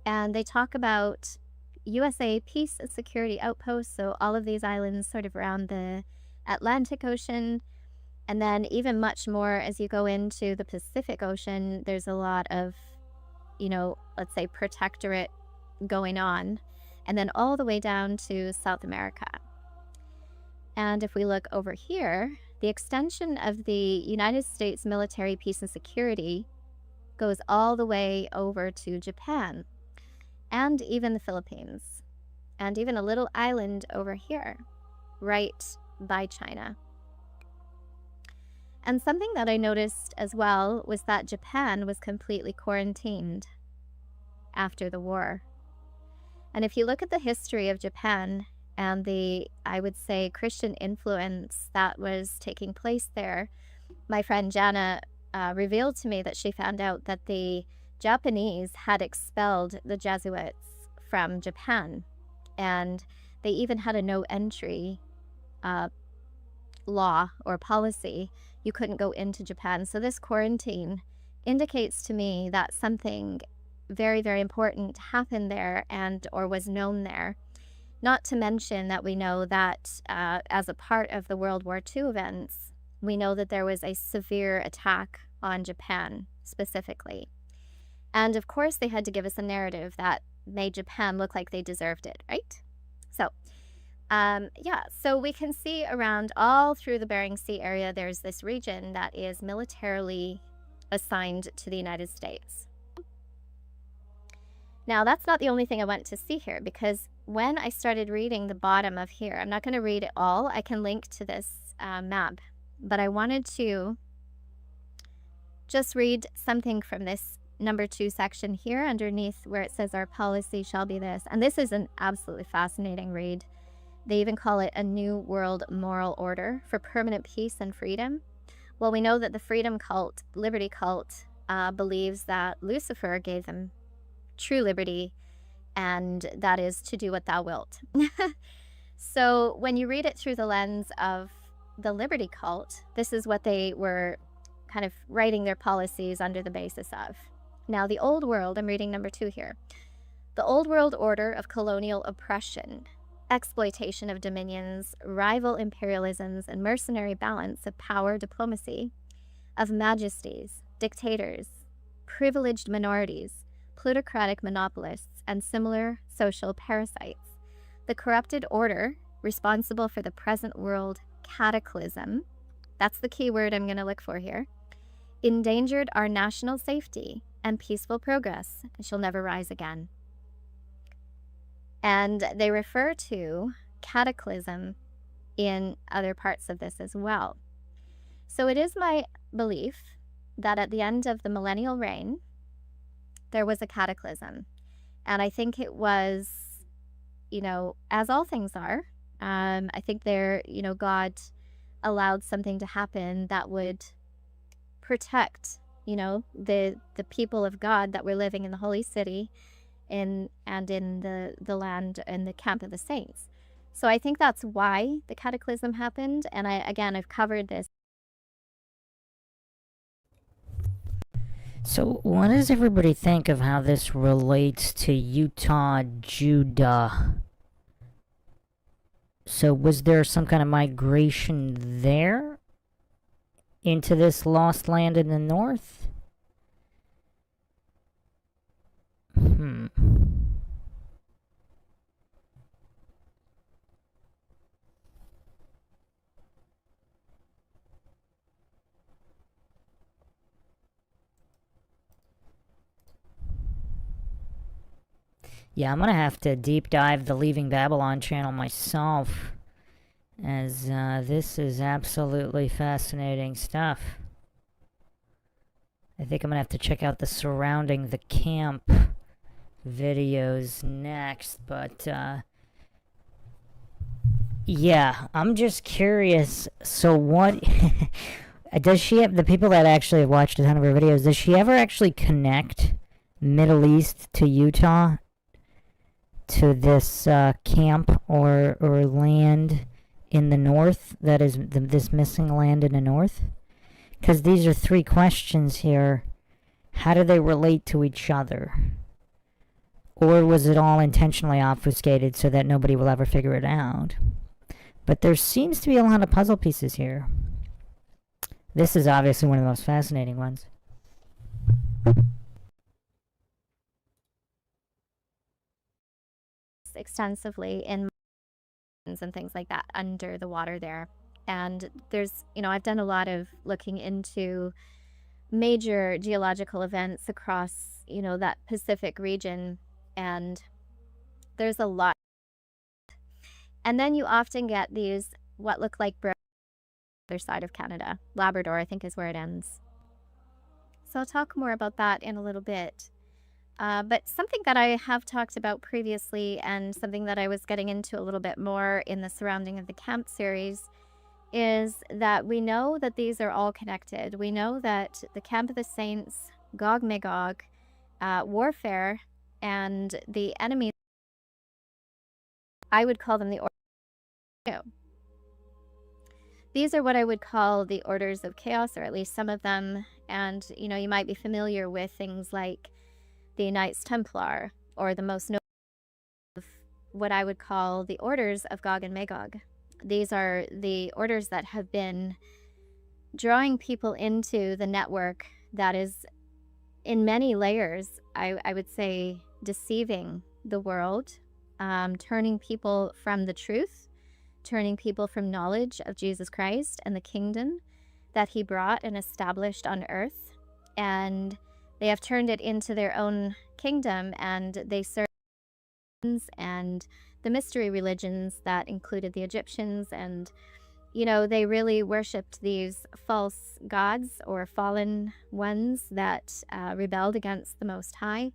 And they talk about USA peace and security outposts, so all of these islands sort of around the Atlantic Ocean, and then even much more as you go into the Pacific Ocean. There's a lot of, let's say protectorate going on, and then all the way down to South America. And if we look over here, the extension of the United States military peace and security goes all the way over to Japan and even the Philippines, and even a little island over here, right by China. And something that I noticed as well was that Japan was completely quarantined after the war. And if you look at the history of Japan and the, I would say, Christian influence that was taking place there, my friend Jana revealed to me that she found out that the Japanese had expelled the Jesuits from Japan, and they even had a no entry law or policy. You couldn't go into Japan. So this quarantine indicates to me that something very, very important happened there or was known there. Not to mention that we know that as a part of the World War II events, we know that there was a severe attack on Japan specifically. And of course, they had to give us a narrative that made Japan look like they deserved it, right? So, so we can see around all through the Bering Sea area, there's this region that is militarily assigned to the United States. Now, that's not the only thing I went to see here, because when I started reading the bottom of here, I'm not going to read it all. I can link to this map, but I wanted to just read something from this number 2 section here underneath where it says our policy shall be this. And this is an absolutely fascinating read. They even call it a new world moral order for permanent peace and freedom. Well, we know that the freedom cult, liberty cult, believes that Lucifer gave them true liberty, and that is to do what thou wilt. So when you read it through the lens of the Liberty Cult, this is what they were kind of writing their policies under the basis of. Now, the Old World, I'm reading number 2 here. The Old World order of colonial oppression, exploitation of dominions, rival imperialisms, and mercenary balance of power diplomacy, of majesties, dictators, privileged minorities, plutocratic monopolists, and similar social parasites. The corrupted order responsible for the present world cataclysm, that's the key word I'm going to look for here, endangered our national safety and peaceful progress and shall never rise again. And they refer to cataclysm in other parts of this as well. So it is my belief that at the end of the millennial reign, there was a cataclysm. And I think it was, as all things are, I think God allowed something to happen that would protect, the people of God that were living in the holy city and in the land and the camp of the saints. So I think that's why the cataclysm happened. And I've covered this. So what does everybody think of how this relates to Utah, Judah? So was there some kind of migration there into this lost land in the north? Yeah, I'm gonna have to deep dive the Leaving Babylon channel myself, as this is absolutely fascinating stuff. I think I'm gonna have to check out the Surrounding the Camp videos next, but yeah, I'm just curious. So what does she have, the people that actually have watched a ton of her videos, does she ever actually connect Middle East to Utah, to this camp or land in the north, that is this missing land in the north? Because these are 3 questions here. How do they relate to each other? Or was it all intentionally obfuscated so that nobody will ever figure it out? But there seems to be a lot of puzzle pieces here. This is obviously one of the most fascinating ones. Extensively in and things like that under the water there. And there's, I've done a lot of looking into major geological events across, that Pacific region, and there's a lot. And then you often get these what look like other side of Canada. Labrador, I think, is where it ends. So I'll talk more about that in a little bit. But something that I have talked about previously, and something that I was getting into a little bit more in the Surrounding of the Camp series, is that we know that these are all connected. We know that the Camp of the Saints, Gog Magog, warfare, and the enemy, I would call them the orders. These are what I would call the orders of chaos, or at least some of them. And, you might be familiar with things like the Knights Templar, or the most notable of what I would call the orders of Gog and Magog. These are the orders that have been drawing people into the network that is, in many layers, I would say, deceiving the world, turning people from the truth, turning people from knowledge of Jesus Christ and the kingdom that he brought and established on earth. And they have turned it into their own kingdom, and they serve and the mystery religions that included the Egyptians. And, they really worshipped these false gods or fallen ones that rebelled against the Most High.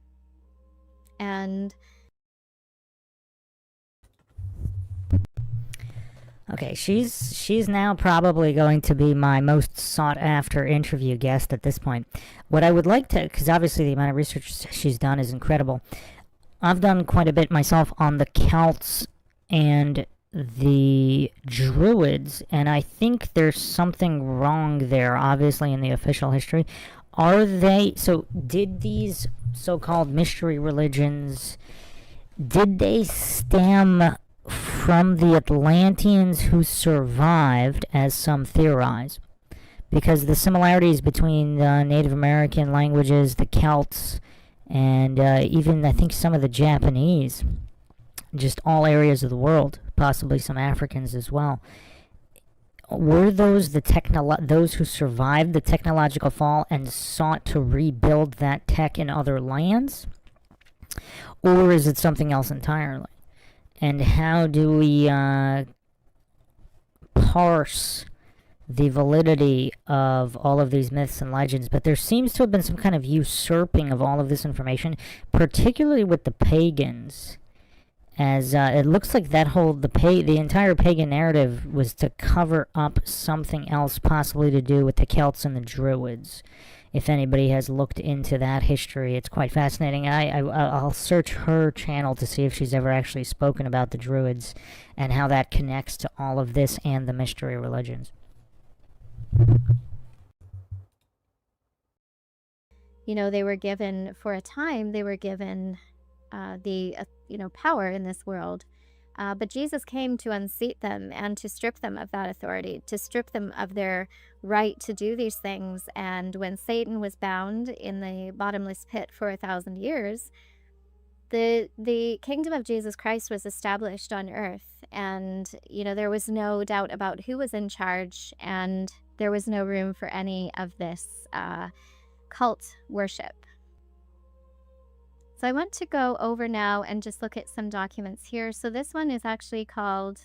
And okay, she's now probably going to be my most sought after interview guest at this point. What I would like to, because obviously the amount of research she's done is incredible. I've done quite a bit myself on the Celts and the Druids, and I think there's something wrong there, obviously, in the official history. Are they... So, did these so-called mystery religions... Did they stem from the Atlanteans who survived, as some theorize? Because the similarities between the Native American languages, the Celts, and even, I think, some of the Japanese, just all areas of the world, possibly some Africans as well, were those those who survived the technological fall and sought to rebuild that tech in other lands? Or is it something else entirely? And how do we parse the validity of all of these myths and legends? But there seems to have been some kind of usurping of all of this information, particularly with the pagans, as it looks like that whole the entire pagan narrative was to cover up something else, possibly to do with the Celts and the Druids. If anybody has looked into that history, it's quite fascinating. I'll search her channel to see if she's ever actually spoken about the Druids and how that connects to all of this and the mystery religions. You know, they were given, for a time, they were given power in this world. But Jesus came to unseat them and to strip them of that authority, to strip them of their right to do these things. And when Satan was bound in the bottomless pit for 1,000 years, the kingdom of Jesus Christ was established on earth. And, you know, there was no doubt about who was in charge, and there was no room for any of this cult worship. So I want to go over now and just look at some documents here. So this one is actually called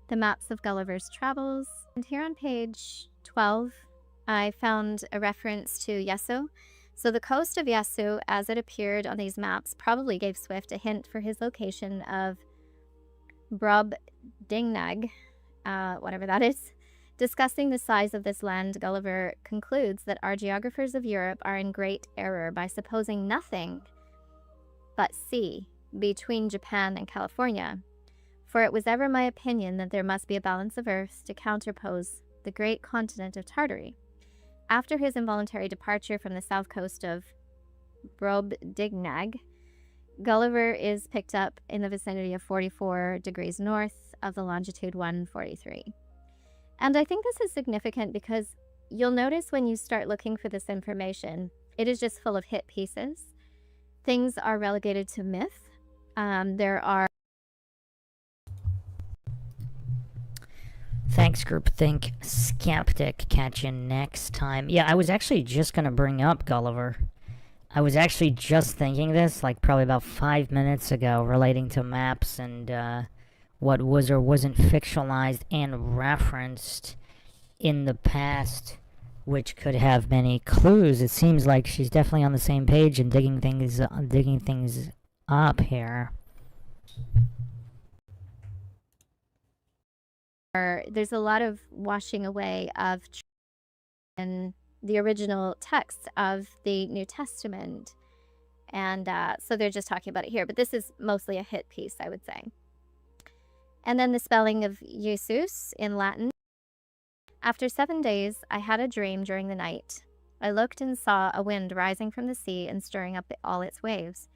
The Maps of Gulliver's Travels. And here on page 12, I found a reference to Yesso. So the coast of Yesso, as it appeared on these maps, probably gave Swift a hint for his location of Brobdingnag, whatever that is. Discussing the size of this land, Gulliver concludes that our geographers of Europe are in great error by supposing nothing but sea between Japan and California, for it was ever my opinion that there must be a balance of earth to counterpose the great continent of Tartary. After his involuntary departure from the south coast of Brobdingnag, Gulliver is picked up in the vicinity of 44 degrees north of the longitude 143. And I think this is significant because you'll notice when you start looking for this information, it is just full of hit pieces. Things are relegated to myth. There are... Thanks, Groupthink Skeptic. Catch you next time. Yeah, I was actually just going to bring up Gulliver. I was actually just thinking this, like, probably about 5 minutes ago, relating to maps and, what was or wasn't fictionalized and referenced in the past, which could have many clues. It seems like she's definitely on the same page and digging things up here. There's a lot of washing away of in the original text of the New Testament, and so they're just talking about it here, but this is mostly a hit piece, I would say. And then the spelling of Jesus in Latin. After 7 days, I had a dream during the night. I looked and saw a wind rising from the sea and stirring up all its waves.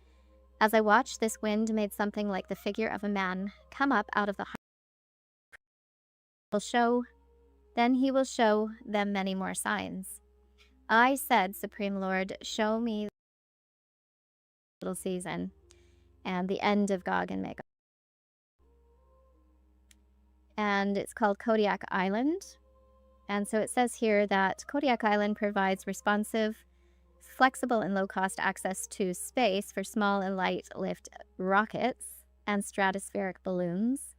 As I watched, this wind made something like the figure of a man come up out of the heart. Then he will show them many more signs. I said, Supreme Lord, show me the little season and the end of Gog and Magog. And it's called Kodiak Island. And so it says here that Kodiak Island provides responsive, flexible, and low-cost access to space for small and light-lift rockets and stratospheric balloons.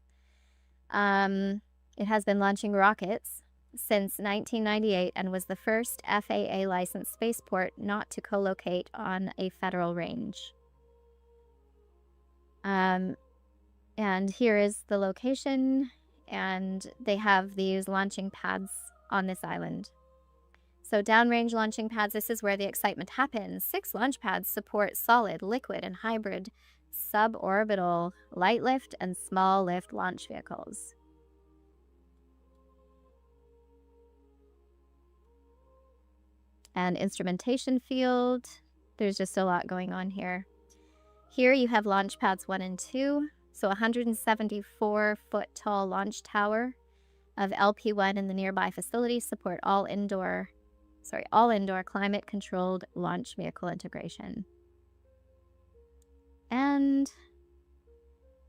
It has been launching rockets since 1998 and was the first FAA-licensed spaceport not to co-locate on a federal range. And here is the location. And they have these launching pads on this island. So downrange launching pads, this is where the excitement happens. 6 launch pads support solid, liquid, and hybrid suborbital light lift and small lift launch vehicles. And instrumentation field. There's just a lot going on here. Here you have launch pads 1 and 2. So 174-foot tall launch tower of LP1 in the nearby facility support all indoor climate controlled launch vehicle integration. And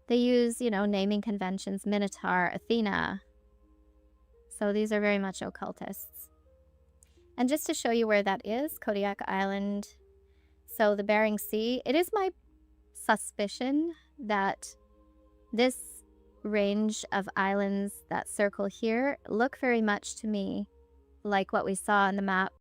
they use, naming conventions, Minotaur, Athena. So these are very much occultists. And just to show you where that is, Kodiak Island. So the Bering Sea, it is my suspicion that this range of islands that circle here look very much to me like what we saw on the map.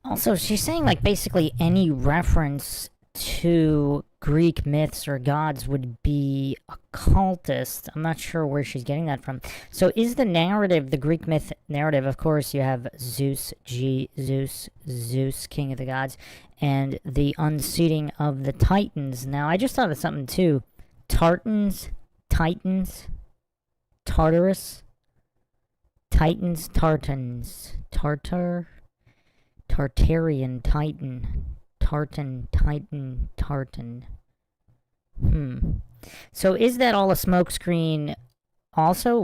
Also, she's saying like basically any reference to Greek myths or gods would be occultist. I'm not sure where she's getting that from. So is the narrative, the Greek myth narrative, of course you have Zeus, Zeus, king of the gods, and the unseating of the Titans. Now, I just thought of something too. Titans, Tartarus, Titans, Tartarian Titan, Tartan. So is that all a smokescreen? Also,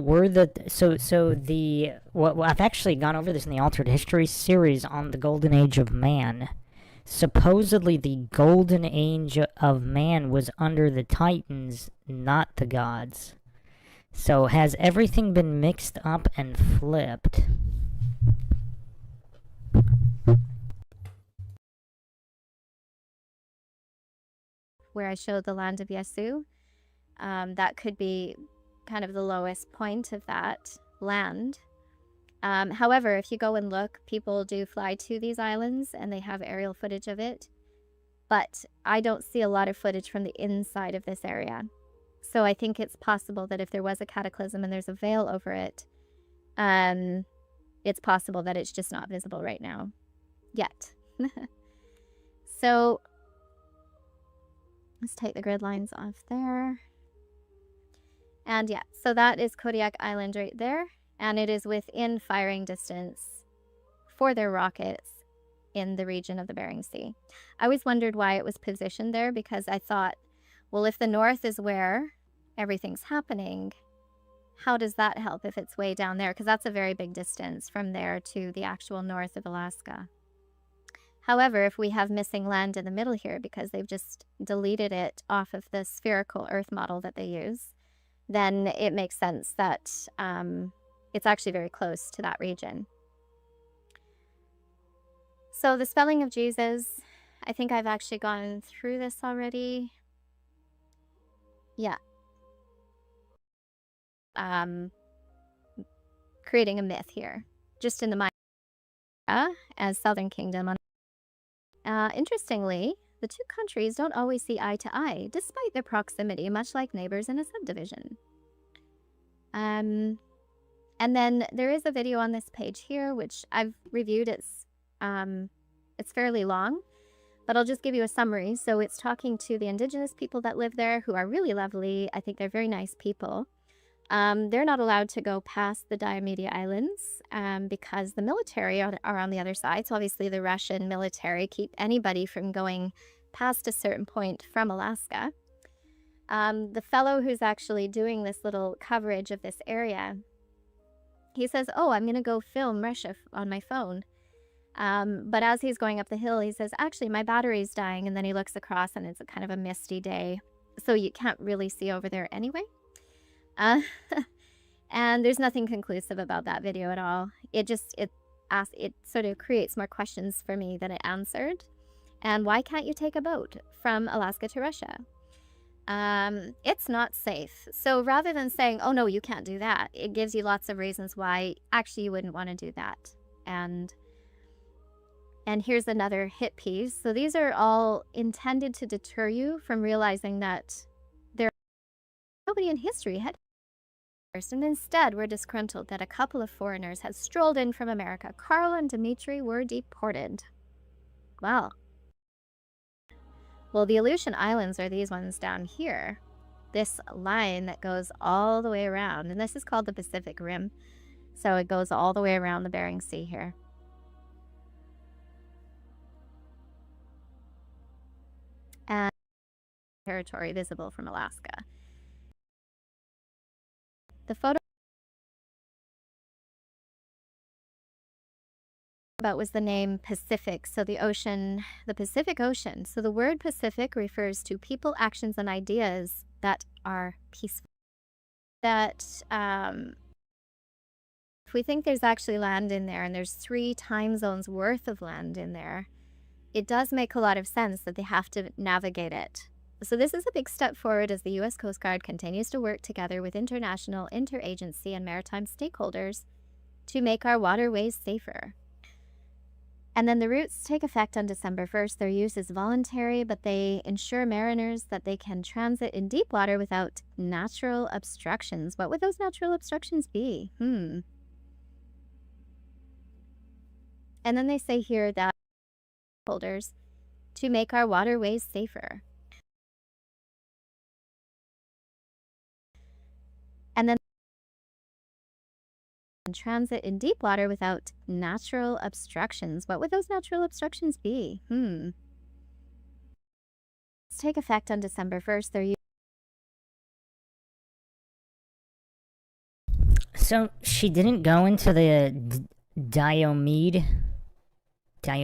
I've actually gone over this in the Altered History series on the Golden Age of Man. Supposedly, the Golden Age of Man was under the Titans, not the gods. So has everything been mixed up and flipped? Where I showed the land of Yesu, that could be kind of the lowest point of that land. However, if you go and look, people do fly to these islands and they have aerial footage of it. But I don't see a lot of footage from the inside of this area. So I think it's possible that if there was a cataclysm and there's a veil over it, it's possible that it's just not visible right now. Yet. So let's take the grid lines off there. And yeah, so that is Kodiak Island right there. And it is within firing distance for their rockets in the region of the Bering Sea. I always wondered why it was positioned there, because I thought, well, if the north is where everything's happening, how does that help if it's way down there? Because that's a very big distance from there to the actual north of Alaska. However, if we have missing land in the middle here because they've just deleted it off of the spherical Earth model that they use, then it makes sense that it's actually very close to that region. So the spelling of Jesus, I think I've actually gone through this already. Yeah. Creating a myth here, just in the mind as Southern Kingdom. Interestingly, the two countries don't always see eye to eye, despite their proximity, much like neighbors in a subdivision. And then there is a video on this page here, which I've reviewed. It's fairly long, but I'll just give you a summary. So it's talking to the indigenous people that live there, who are really lovely. I think they're very nice people. They're not allowed to go past the Diomedes Islands because the military are on the other side. So obviously the Russian military keep anybody from going past a certain point from Alaska. The fellow who's actually doing this little coverage of this area, he says, oh, I'm going to go film Russia on my phone. But as he's going up the hill, he says, actually, my battery's dying. And then he looks across and it's a kind of a misty day. So you can't really see over there anyway. And there's nothing conclusive about that video at all. It sort of creates more questions for me than it answered. And why can't you take a boat from Alaska to Russia? It's not safe. So rather than saying, oh no, you can't do that, it gives you lots of reasons why actually you wouldn't want to do that. And here's another hit piece. So these are all intended to deter you from realizing that nobody in history had first, and instead we're disgruntled that a couple of foreigners had strolled in from America. Carl and Dmitri were deported. Well, Well, the Aleutian Islands are these ones down here. This line that goes all the way around, and this is called the Pacific Rim. So it goes all the way around the Bering Sea here. And territory visible from Alaska. The photo about was the name Pacific, so the ocean, the Pacific Ocean. So the word Pacific refers to people, actions, and ideas that are peaceful. That if we think there's actually land in there, and there's 3 time zones worth of land in there, it does make a lot of sense that they have to navigate it. So this is a big step forward as the U.S. Coast Guard continues to work together with international, interagency, and maritime stakeholders to make our waterways safer. And then the routes take effect on December 1st. Their use is voluntary, but they ensure mariners that they can transit in deep water without natural obstructions. What would those natural obstructions be? And then they say here that holders to make our waterways safer. And then transit in deep water without natural obstructions. What would those natural obstructions be? Let's take effect on December 1st. They're So she didn't go into the Diomede, I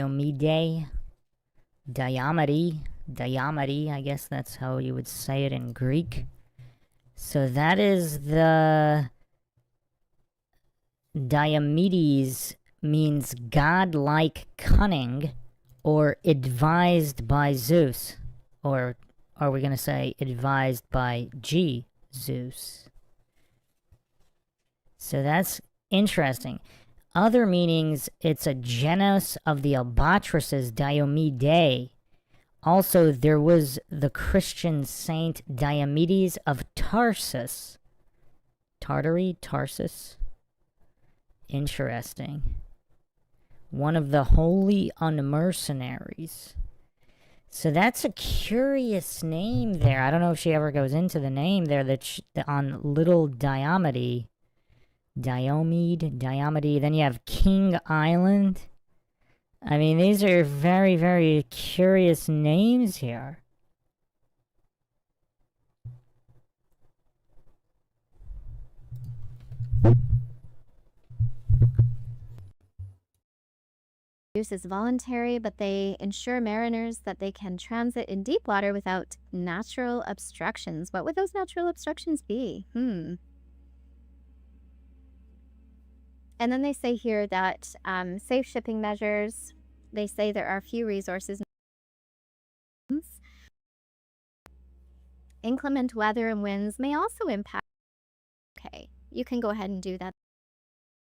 guess that's how you would say it in Greek. So that is the Diomedes means godlike cunning or advised by Zeus. Or are we going to say advised by Zeus? So that's interesting. Other meanings, it's a genus of the albatrosses, Diomedae. Also, there was the Christian saint Diomedes of Tarsus. Tarsus? Interesting. One of the holy unmercenaries. So that's a curious name there. I don't know if she ever goes into the name there on Little Diomede. Diomede. Then you have King Island. I mean, these are very, very curious names here. use is voluntary, but they ensure mariners that they can transit in deep water without natural obstructions. What would those natural obstructions be? And then they say here that safe shipping measures, they say there are few resources. Inclement weather and winds may also impact. Okay, you can go ahead and do that.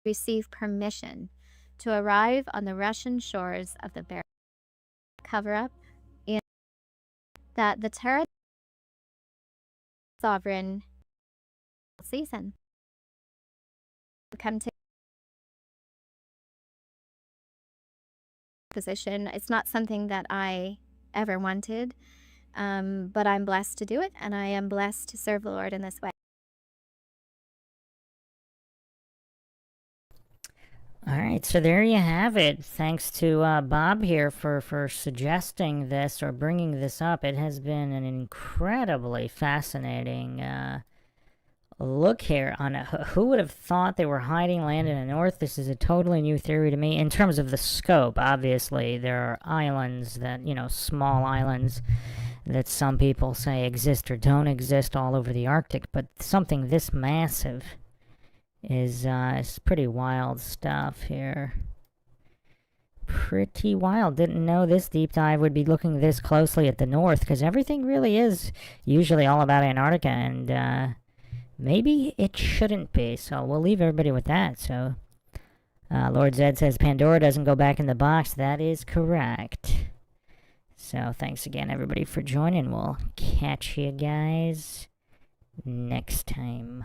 Receive permission to arrive on the Russian shores of the Bering cover-up in that the Tartaria sovereign season come to position. It's not something that I ever wanted, but I'm blessed to do it, and I am blessed to serve the Lord in this way. All right, so there you have it. Thanks to Bob here for suggesting this or bringing this up. It has been an incredibly fascinating look here on it. Who would have thought they were hiding land in the north? This is a totally new theory to me. In terms of the scope, obviously, there are islands that, you know, small islands that some people say exist or don't exist all over the Arctic, but something this massive is pretty wild stuff here. Pretty wild. Didn't know this deep dive would be looking this closely at the north, because everything really is usually all about Antarctica, and maybe it shouldn't be. So we'll leave everybody with that. So Lord Zed says Pandora doesn't go back in the box. That is correct. So thanks again, everybody, for joining. We'll catch you guys next time.